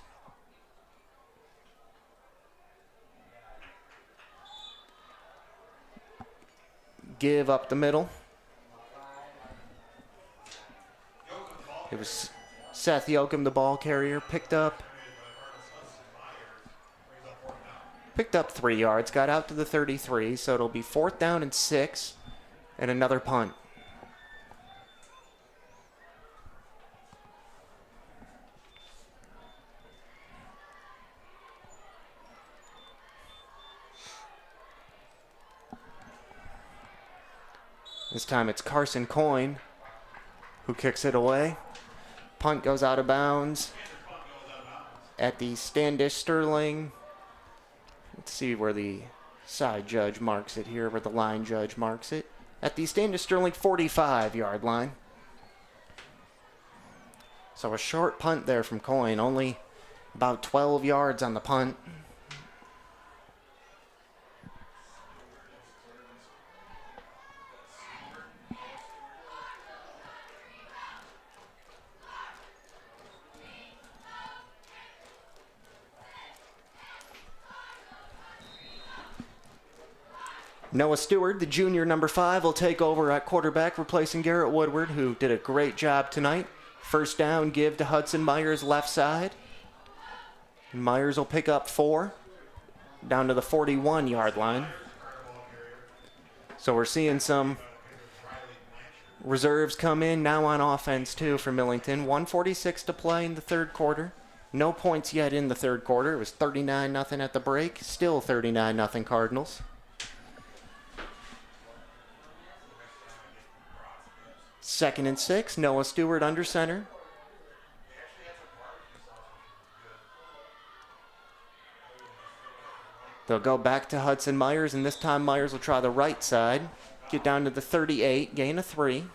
Give up the middle. It was Seth Yoakum, the ball carrier, picked up 3 yards, got out to the 33, so it'll be 4th down and 6 and another punt. This time it's Carson Coyne who kicks it away. Punt goes out of bounds at the Standish-Sterling. Let's see where the side judge marks it here, where the line judge marks it. At the Standish-Sterling 45-yard line. So a short punt there from Coyne, only about 12 yards on the punt. Noah Stewart, the junior number 5, will take over at quarterback, replacing Garrett Woodward, who did a great job tonight. First down, give to Hudson Myers, left side. Myers will pick up 4, down to the 41-yard line. So we're seeing some reserves come in now on offense, too, for Millington. 1:46 to play in the third quarter. No points yet in the third quarter. It was 39-0 at the break. Still 39-0 Cardinals. Second and 6, Noah Stewart under center. They'll go back to Hudson Myers, and this time Myers will try the right side. Get down to the 38, gain of 3.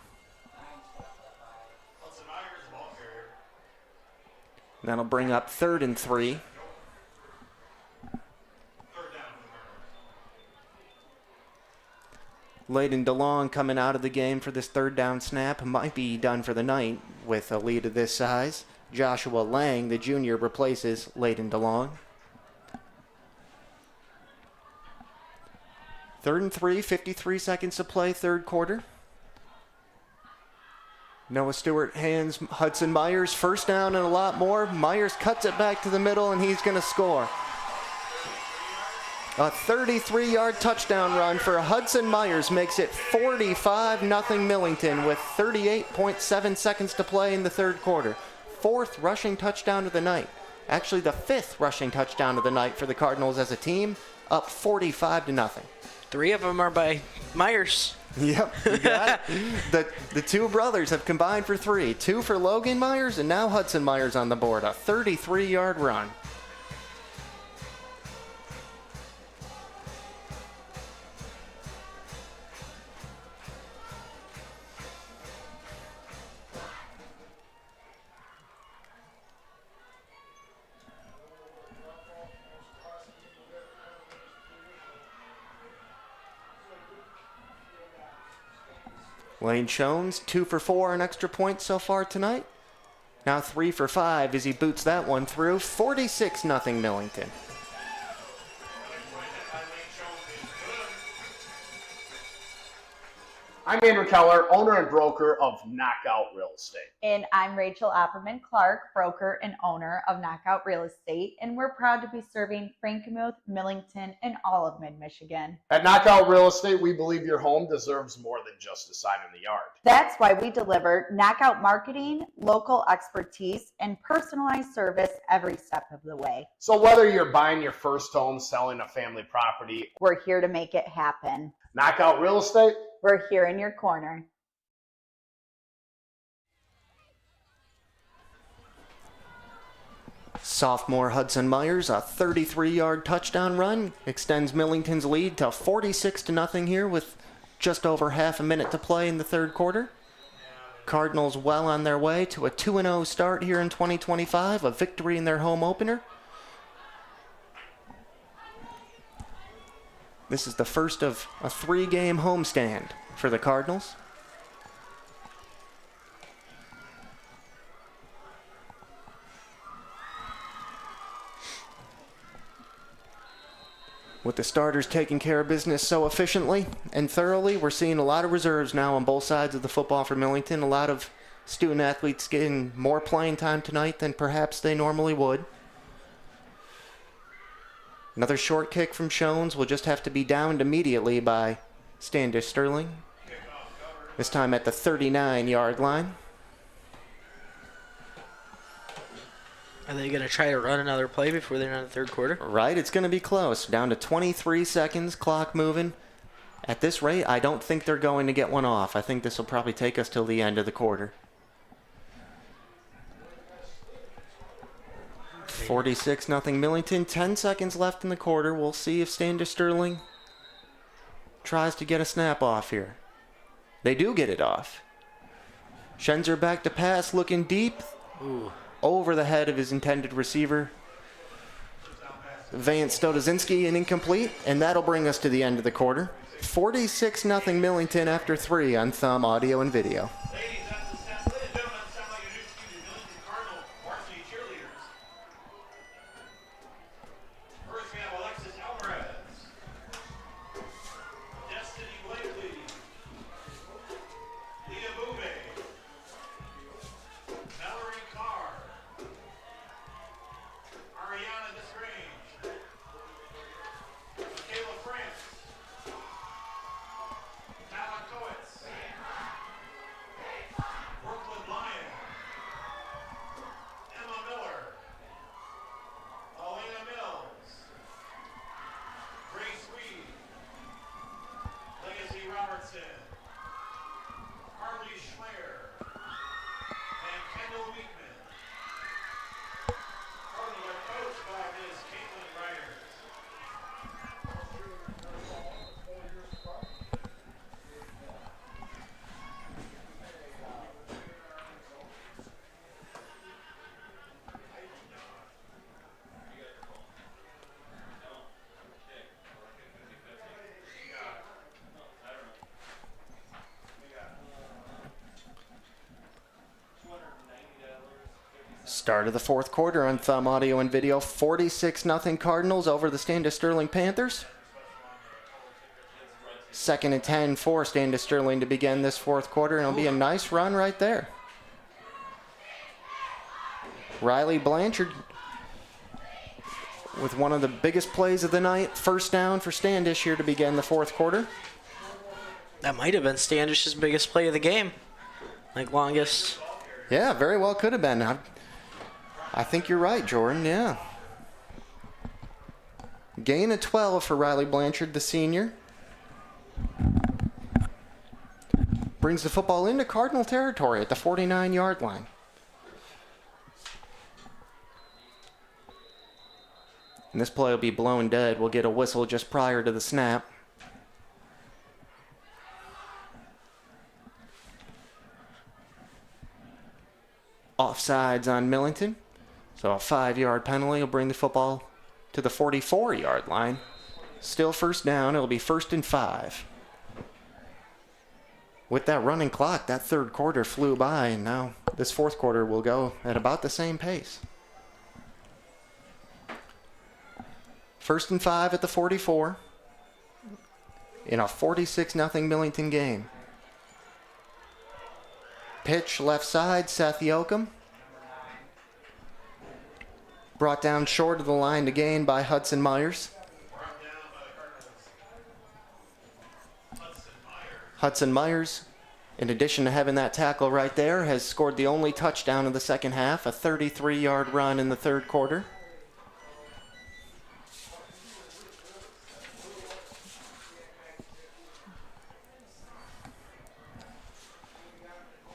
That'll bring up 3rd and 3. Layden DeLong coming out of the game for this third down snap. Might be done for the night with a lead of this size. Joshua Lang, the junior, replaces Layden DeLong. 3rd and 3, 53 seconds to play, third quarter. Noah Stewart hands Hudson Myers first down and a lot more. Myers cuts it back to the middle, and he's going to score. A 33-yard touchdown run for Hudson Myers makes it 45-0 Millington with 38.7 seconds to play in the third quarter. Fourth rushing touchdown of the night. Actually, the fifth rushing touchdown of the night for the Cardinals as a team, up 45-0. 3 of them are by Myers. Yep, you got it. The two brothers have combined for 3. 2 for Logan Myers, and now Hudson Myers on the board. A 33-yard run. Lane Jones, 2 for 4 on extra points so far tonight. Now 3 for 5 as he boots that one through. 46-0 Millington. I'm Andrew Keller, owner and broker of Knockout Real Estate. And I'm Rachel Opperman Clark, broker and owner of Knockout Real Estate, and we're proud to be serving Frankenmuth, Millington, and all of Mid-Michigan. At Knockout Real Estate, we believe your home deserves more than just a sign in the yard. That's why we deliver knockout marketing, local expertise, and personalized service every step of the way. So whether you're buying your first home, selling a family property, we're here to make it happen. Knockout Real Estate, we're here in your corner. Sophomore Hudson Myers, a 33-yard touchdown run, extends Millington's lead to 46-0 here with just over half a minute to play in the third quarter. Cardinals well on their way to a 2-0 start here in 2025, a victory in their home opener. This is the first of a 3-game homestand for the Cardinals. With the starters taking care of business so efficiently and thoroughly, we're seeing a lot of reserves now on both sides of the football for Millington. A lot of student athletes getting more playing time tonight than perhaps they normally would. Another short kick from Shones will just have to be downed immediately by Standish-Sterling. This time at the 39-yard line. Are they going to try to run another play before they're in the third quarter? Right, it's going to be close. Down to 23 seconds, clock moving. At this rate, I don't think they're going to get one off. I think this will probably take us till the end of the quarter. 46-0 Millington. 10 seconds left in the quarter. We'll see if Standish-Sterling tries to get a snap off here. They do get it off. Schenzer back to pass, looking deep. Ooh. Over the head of his intended receiver. Vance Stodozinski, and incomplete, and that'll bring us to the end of the quarter. 46-0 Millington after 3 on Thumb Audio and Video. Ladies and gentlemen, sound like a new team, the Millington Cardinal Varsity Cheerleaders. First we have Alexis Alvarez, Destiny Blakely, Leah Bouvet, Valerie Carr, Ariana Desgrange, Michaela France, Tala Coates, Brooklyn Lyon, Emma Miller, Elena Mills, Grace Reed, Legacy Robertson, Harley Schleier, and Kendall Weekman. Cardinals are coached by Ms. Caitlin Ryder. Start of the fourth quarter on Thumb Audio and Video. 46-0 Cardinals over the Standish-Sterling Panthers. 2nd and 10 for Standish-Sterling to begin this fourth quarter, and it'll be a nice run right there. Riley Blanchard with one of the biggest plays of the night. First down for Standish here to begin the fourth quarter. That might have been Standish's biggest play of the game. Like longest. Yeah, very well could have been. I think you're right, Jordan, yeah. Gain of 12 for Riley Blanchard, the senior. Brings the football into Cardinal territory at the 49-yard line. And this play will be blown dead. We'll get a whistle just prior to the snap. Offsides on Millington. So a 5-yard penalty will bring the football to the 44-yard line. Still first down. It'll be 1st and 5. With that running clock, that third quarter flew by, and now this fourth quarter will go at about the same pace. 1st and 5 at the 44 in a 46-0 Millington game. Pitch left side, Seth Yoakum. Brought down short of the line to gain by Hudson Myers. Hudson Myers, in addition to having that tackle right there, has scored the only touchdown of the second half, a 33-yard run in the third quarter.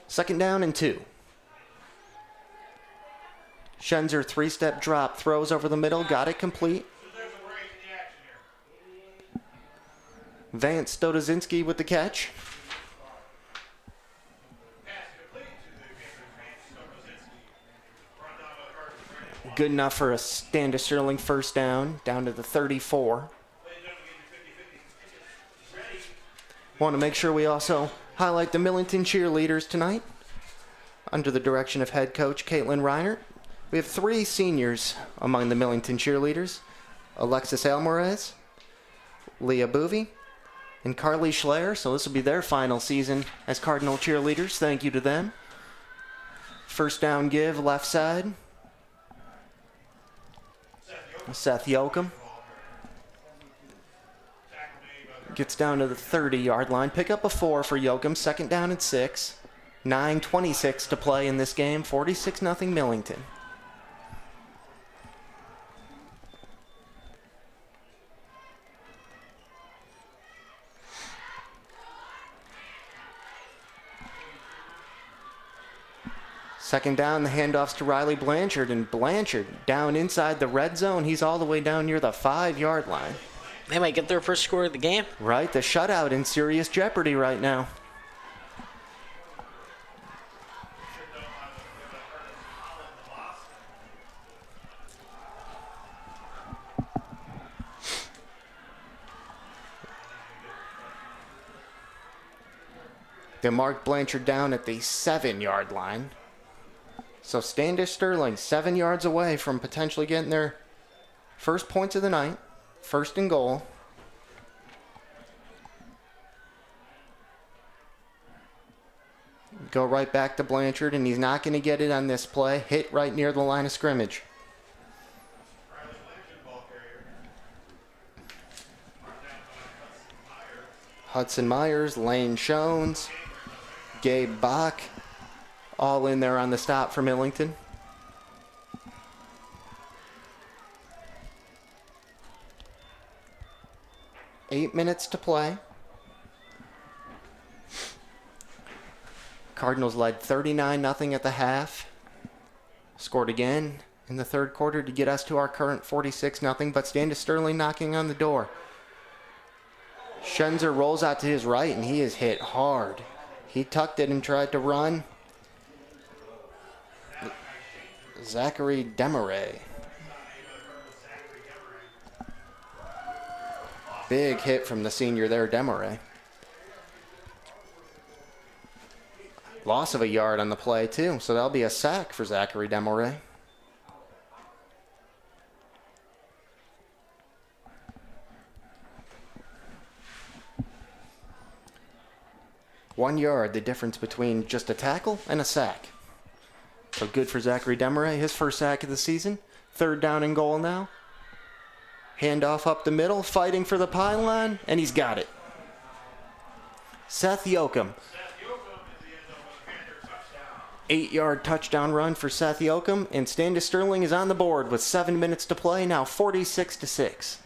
Second down and 2. Schenzer, 3-step drop, throws over the middle, got it complete. Vance Stodozinski with the catch. Good enough for a Standish-Sterling first down to the 34. Want to make sure we also highlight the Millington cheerleaders tonight under the direction of head coach Caitlin Reinert. We have 3 seniors among the Millington cheerleaders: Alexis Alvarez, Leah Boovy, and Carly Schleyer. So this will be their final season as Cardinal cheerleaders. Thank you to them. First down give, left side. Seth Yoakum gets down to the 30-yard line. Pick up a 4 for Yoakum. Second down and 6. 9:26 to play in this game. 46-0 Millington. Second down, the handoffs to Riley Blanchard, and Blanchard down inside the red zone. He's all the way down near the 5-yard line. They might get their first score of the game. Right, the shutout in serious jeopardy right now. They mark Blanchard down at the 7-yard line. So Standish-Sterling 7 yards away from potentially getting their first points of the night. First and goal. Go right back to Blanchard, and he's not going to get it on this play. Hit right near the line of scrimmage. Hudson Myers, Lane Shones, Gabe Bach, all in there on the stop for Millington. Eight minutes to play. Cardinals led 39-0 at the half. Scored again in the third quarter to get us to our current 46-0, but Standish-Sterling knocking on the door. Schenzer rolls out to his right, and he is hit hard. He tucked it and tried to run. Zachary Demaray. Big hit from the senior there, Demaray. Loss of a yard on the play, too, so that'll be a sack for Zachary Demaray. One yard, the difference between just a tackle and a sack. So good for Zachary Demaray, his first sack of the season. Third down and goal now. Handoff up the middle, fighting for the pylon, and he's got it. Seth Yoakum. 8-yard touchdown run for Seth Yoakum, and Standish-Sterling is on the board with 7 minutes to play, now 46-6.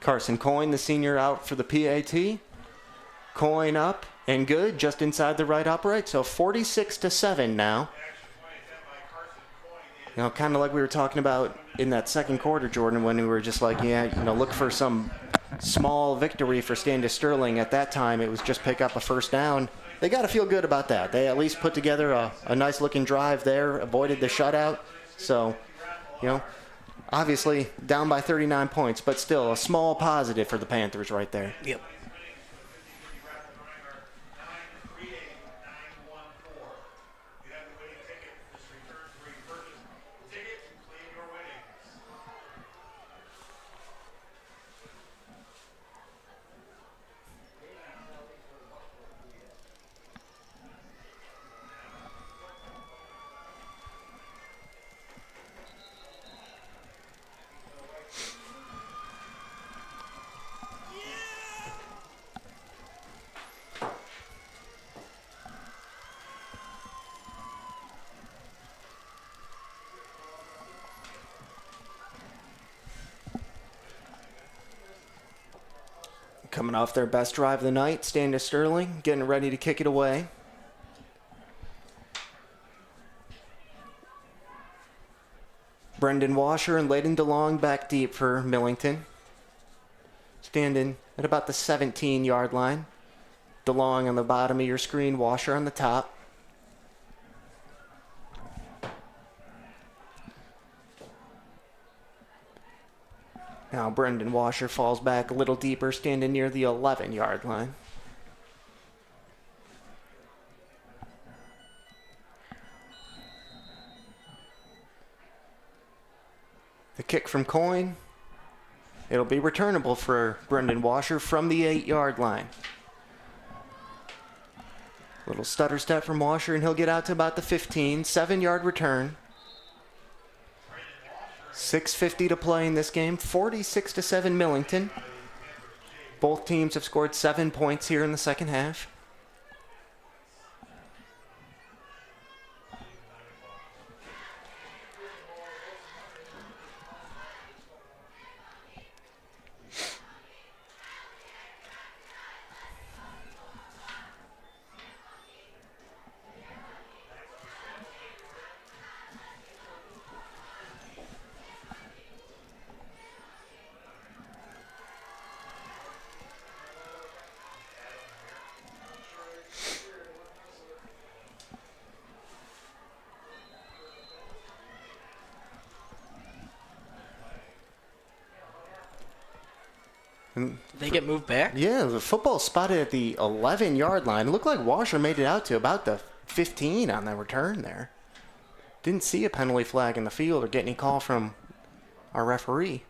Carson Coyne, the senior, out for the PAT. Coyne up and good, just inside the right upright, so 46-7 now. You know, kind of like we were talking about in that second quarter, Jordan, when we were just like, yeah, you know, look for some small victory for Standish-Sterling. At that time, it was just pick up a first down. They got to feel good about that. They at least put together a nice-looking drive there, avoided the shutout. So, you know, obviously down by 39 points, but still a small positive for the Panthers right there. Yep. Coming off their best drive of the night, Standish-Sterling getting ready to kick it away. Brendan Washer and Layden DeLong back deep for Millington. Standing at about the 17-yard line. DeLong on the bottom of your screen, Washer on the top. Now Brendan Washer falls back a little deeper, standing near the 11-yard line. The kick from Coyne. It'll be returnable for Brendan Washer from the 8-yard line. Little stutter step from Washer, and he'll get out to about the 15. 7-yard return. 6:50 to play in this game. 46-7 Millington. Both teams have scored 7 points here in the second half. They get moved back? Yeah, the football spotted at the 11-yard line. It looked like Washer made it out to about the 15 on the return there. Didn't see a penalty flag in the field or get any call from our referee.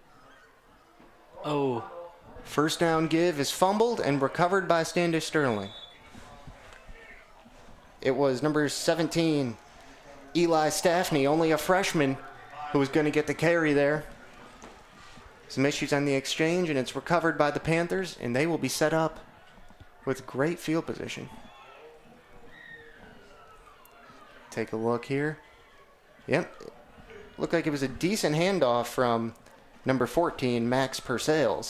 Oh. First down give is fumbled and recovered by Standish-Sterling. It was number 17, Eli Staffney, only a freshman, who was going to get the carry there. Some issues on the exchange, and it's recovered by the Panthers, and they will be set up with great field position. Take a look here. Yep. Looked like it was a decent handoff from number 14, Max Purcell,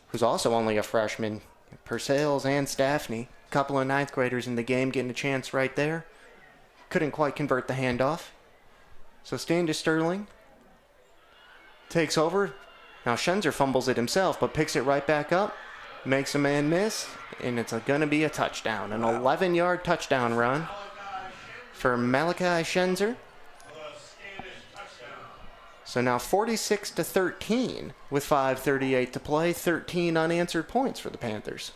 who's also only a freshman. Purcell and Staffney, a couple of ninth graders in the game, getting a chance right there. Couldn't quite convert the handoff. So Standish-Sterling takes over. Now Schenzer fumbles it himself, but picks it right back up, makes a man miss, and it's going to be a touchdown. An 11-yard touchdown run for Malachi Schenzer. So now 46-13 with 5:38 to play, 13 unanswered points for the Panthers.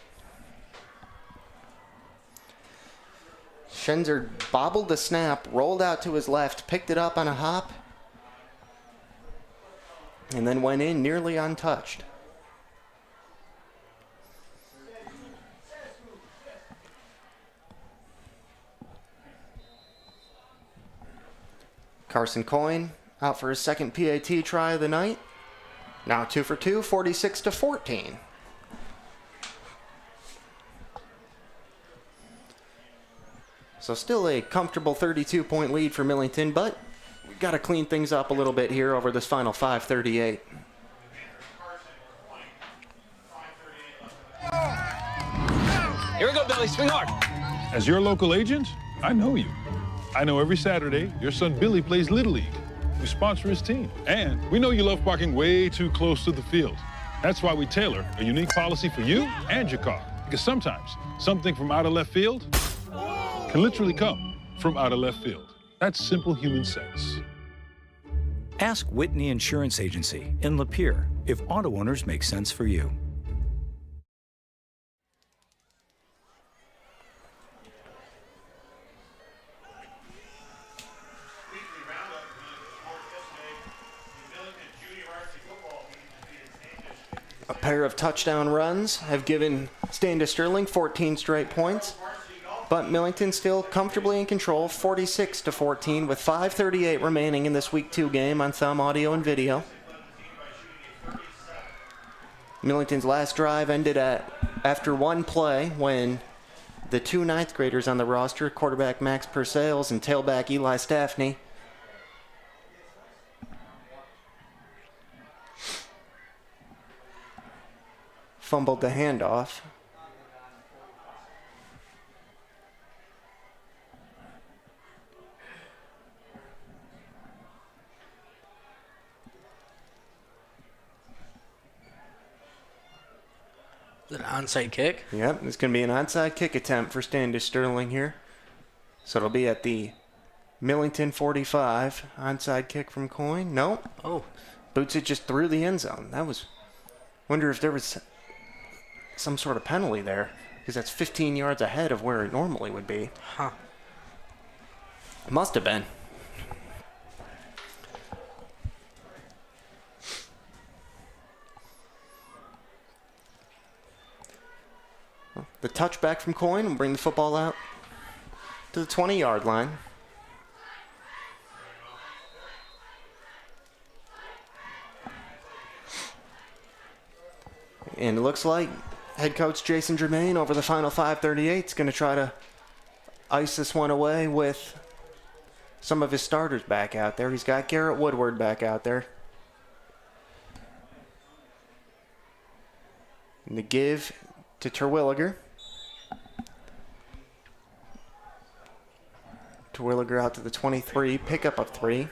Schenzer bobbled the snap, rolled out to his left, picked it up on a hop, and then went in nearly untouched. Carson Coyne out for his second PAT try of the night. Now 2 for 2, 46-14. So still a comfortable 32-point lead for Millington, but we've got to clean things up a little bit here over this final 5:38. Here we go, Billy. Swing hard. As your local agent, I know you. I know every Saturday your son Billy plays Little League. We sponsor his team. And we know you love parking way too close to the field. That's why we tailor a unique policy for you and your car. Because sometimes something from out of left field can literally come from out of left field. That's simple human sense. Ask Whitney Insurance Agency in Lapeer if auto owners make sense for you. A pair of touchdown runs have given Standish-Sterling 14 straight points, but Millington still comfortably in control, 46-14, with 5:38 remaining in this Week 2 game on Thumb Audio and Video. Millington's last drive ended after one play when the two ninth graders on the roster, quarterback Max Purcell and tailback Eli Staffney, fumbled the handoff. Is it an onside kick? Yep, it's going to be an onside kick attempt for Standish-Sterling here. So it'll be at the Millington 45. Onside kick from Coyne. Nope. Oh. Boots it just through the end zone. That was... Wonder if there was some sort of penalty there, because that's 15 yards ahead of where it normally would be. Huh. Must have been. The touchback from Coyne will bring the football out to the 20-yard line. And it looks like head coach Jason Germain over the final 5:38 is going to try to ice this one away with some of his starters back out there. He's got Garrett Woodward back out there. And the give to Terwilliger. Terwilliger out to the 23, pickup of 3.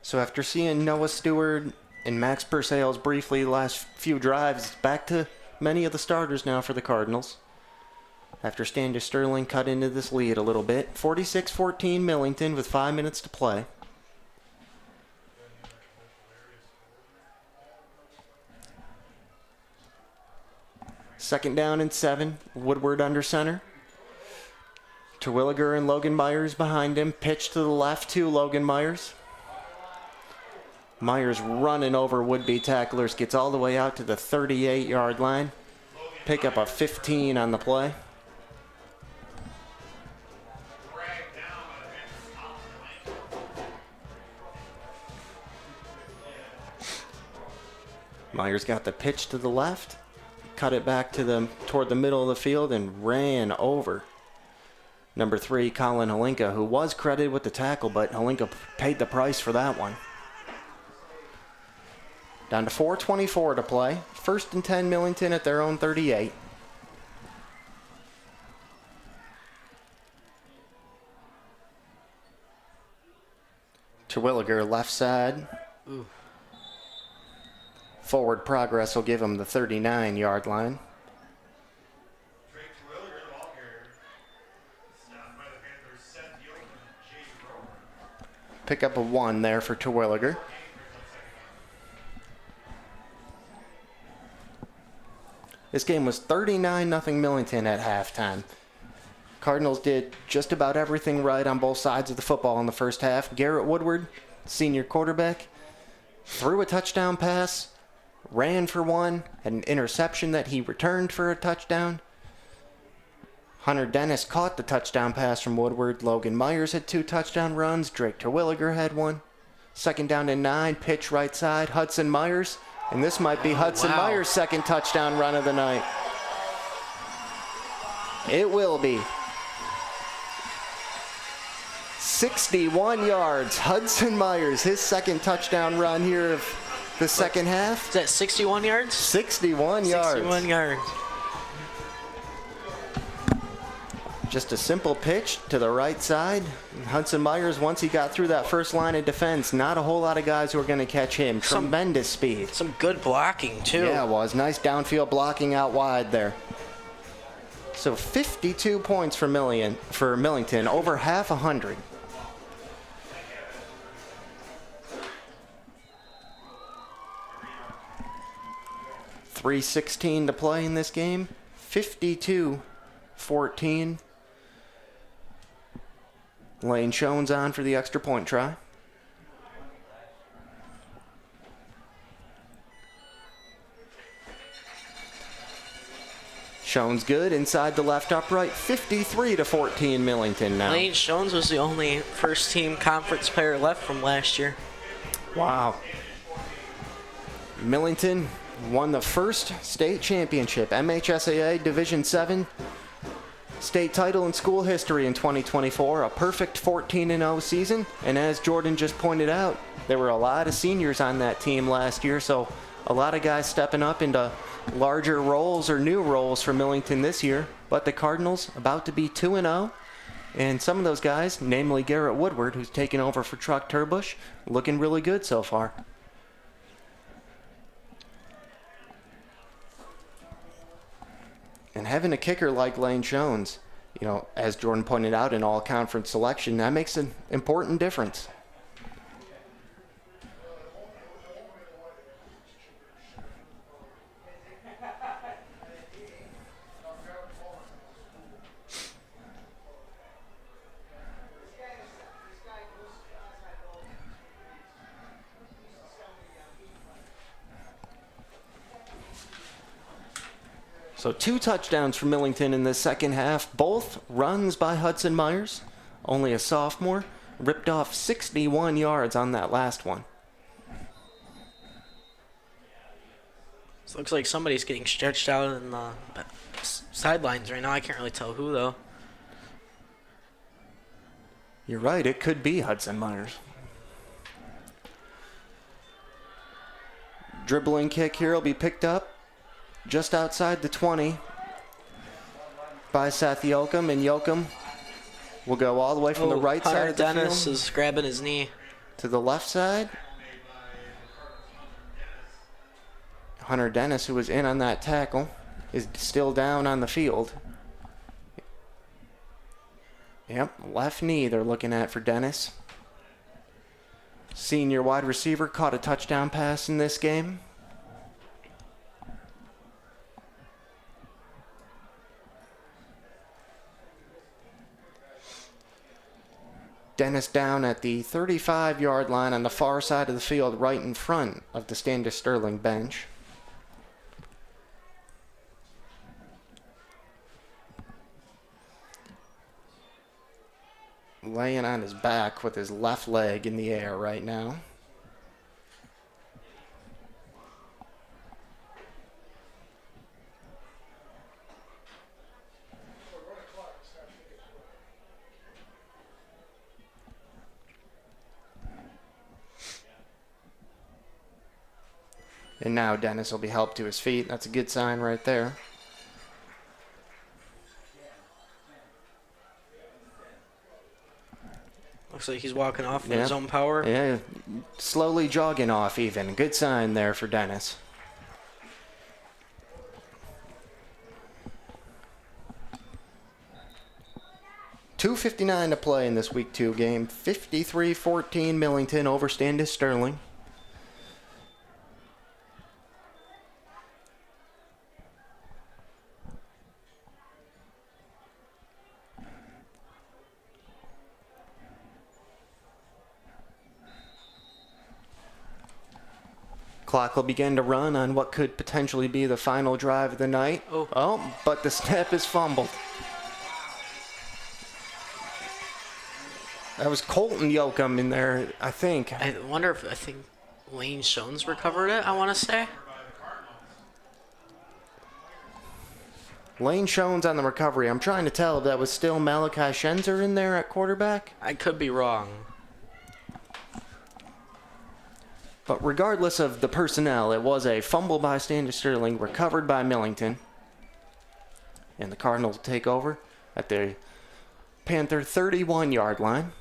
So after seeing Noah Stewart and Max Purcell briefly the last few drives, it's back to many of the starters now for the Cardinals. After Standish-Sterling cut into this lead a little bit. 46-14 Millington with 5 minutes to play. Second down and 7. Woodward under center. Terwilliger and Logan Myers behind him. Pitch to the left to Logan Myers. Myers running over would-be tacklers, gets all the way out to the 38-yard line. Pick up a 15 on the play. Myers got the pitch to the left, cut it back to toward the middle of the field, and ran over number 3, Colin Holinka, who was credited with the tackle, but Holinka paid the price for that one. Down to 4:24 to play. 1st and 10 Millington at their own 38. Terwilliger left side. Ooh. Forward progress will give him the 39-yard line. Pick up a 1 there for This game was 39-0 Millington at halftime. Cardinals did just about everything right on both sides of the football in the first half. Garrett Woodward, senior quarterback, threw a touchdown pass, ran for one, had an interception that he returned for a touchdown. Hunter Dennis caught the touchdown pass from Woodward. Logan Myers had 2 touchdown runs. Drake Terwilliger had one. 2nd down and 9, pitch right side. Hudson Myers, and this might be Hudson Myers' 2nd touchdown run of the night. It will be. 61 yards. Hudson Myers, his 2nd touchdown run here of the second half. Is that 61 yards? 61 yards. 61 yards. Just a simple pitch to the right side. Hudson Myers, once he got through that first line of defense, not a whole lot of guys who are going to catch him. Tremendous speed. Some good blocking, too. Yeah, it was. Nice downfield blocking out wide there. So 52 points for Millington, over half 100. .316 to play in this game. 52-14. Lane Schoen's on for the extra point try. Schoen's good inside the left upright. 53-14 Millington now. Lane Schoen was the only first team conference player left from last year. Wow. Millington won the first state championship, MHSAA Division 7 state title in school history in 2024. A perfect 14-0 season. And as Jordan just pointed out, there were a lot of seniors on that team last year, so a lot of guys stepping up into larger roles or new roles for Millington this year. But the Cardinals about to be 2-0. And some of those guys, namely Garrett Woodward, who's taken over for Truck Turbush, looking really good so far. And having a kicker like Lane Jones, you know, as Jordan pointed out, in all conference selection, that makes an important difference. So 2 touchdowns for Millington in the second half, both runs by Hudson Myers, only a sophomore, ripped off 61 yards on that last one. This looks like somebody's getting stretched out in the sidelines right now. I can't really tell who, though. You're right, it could be Hudson Myers. Dribbling kick here will be picked up just outside the 20 by Seth Yoakum, and Yoakum will go all the way from the right side of the Dennis field is grabbing his knee to the left side. Hunter Dennis, who was in on that tackle, is still down on the field. Yep, left knee they're looking at for Dennis. Senior wide receiver caught a touchdown pass in this game. Dennis down at the 35-yard line on the far side of the field, right in front of the Standish-Sterling bench. Laying on his back with his left leg in the air right now. And now Dennis will be helped to his feet. That's a good sign right there. Looks like he's walking off with his own power. Yeah, slowly jogging off even. Good sign there for Dennis. .259 to play in this Week 2 game. 53-14 Millington over Standish-Sterling. Clock will begin to run on what could potentially be the final drive of the night. Oh, but the snap is fumbled. That was Colton Yoakum in there, I think. I think Lane Shones recovered it, I want to say. Lane Shones on the recovery. I'm trying to tell if that was still Malachi Schenzer in there at quarterback. I could be wrong. But regardless of the personnel, it was a fumble by Standish-Sterling, recovered by Millington. And the Cardinals take over at the Panther 31-yard line.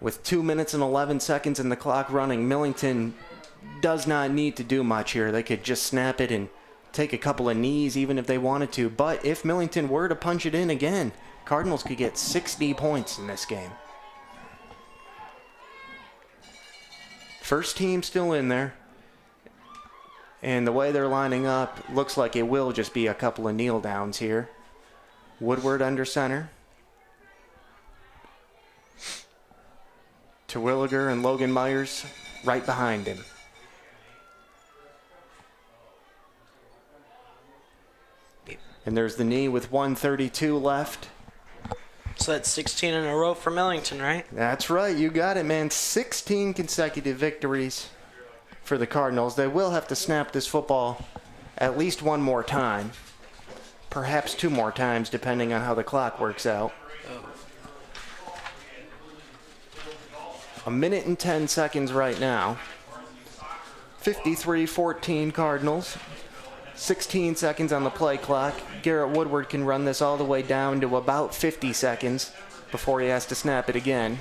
With 2 minutes and 11 seconds in the clock running, Millington does not need to do much here. They could just snap it and take a couple of knees even if they wanted to. But if Millington were to punch it in again, Cardinals could get 60 points in this game. First team still in there. And the way they're lining up, looks like it will just be a couple of kneel downs here. Woodward under center. Terwilliger and Logan Myers right behind him. And there's the knee with 1:32 left. So that's 16 in a row for Millington, right? That's right. You got it, man. 16 consecutive victories for the Cardinals. They will have to snap this football at least one more time. Perhaps two more times, depending on how the clock works out. A minute and 10 seconds right now. 53-14 Cardinals. 16 seconds on the play clock. Garrett Woodward can run this all the way down to about 50 seconds before he has to snap it again.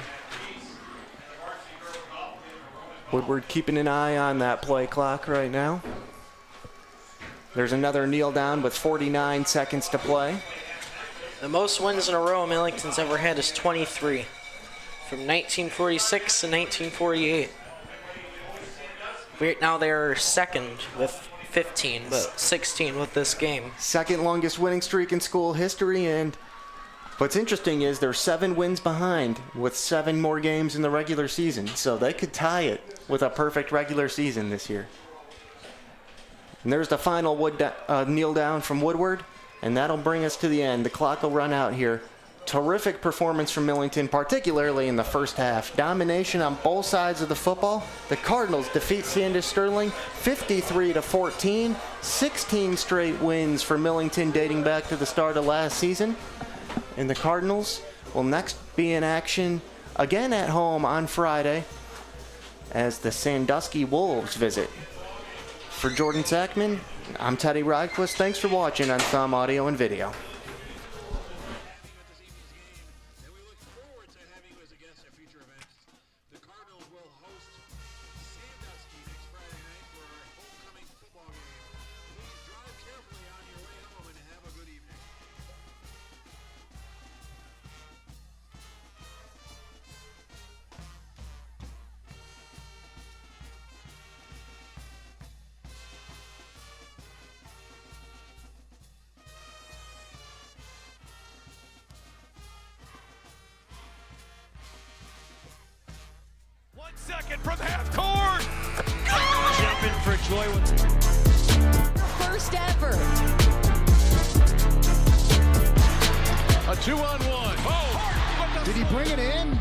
Woodward keeping an eye on that play clock right now. There's another kneel down with 49 seconds to play. The most wins in a row Millington's ever had is 23. From 1946 to 1948. Right now they're second with 15, but 16 with this game. Second longest winning streak in school history, and what's interesting is they're 7 wins behind with 7 more games in the regular season, so they could tie it with a perfect regular season this year. And there's the final kneel down from Woodward, and that'll bring us to the end. The clock will run out here. Terrific performance from Millington, particularly in the first half. Domination on both sides of the football. The Cardinals defeat Standish-Sterling 53-14. 16 straight wins for Millington dating back to the start of last season. And the Cardinals will next be in action again at home on Friday as the Sandusky Wolves visit. For Jordan Sackman, I'm Teddy Rydquist. Thanks for watching on Thumb Audio and Video. Second from half court. Jumping for joy. First ever. A 2-on-1. Oh. Did he bring it in?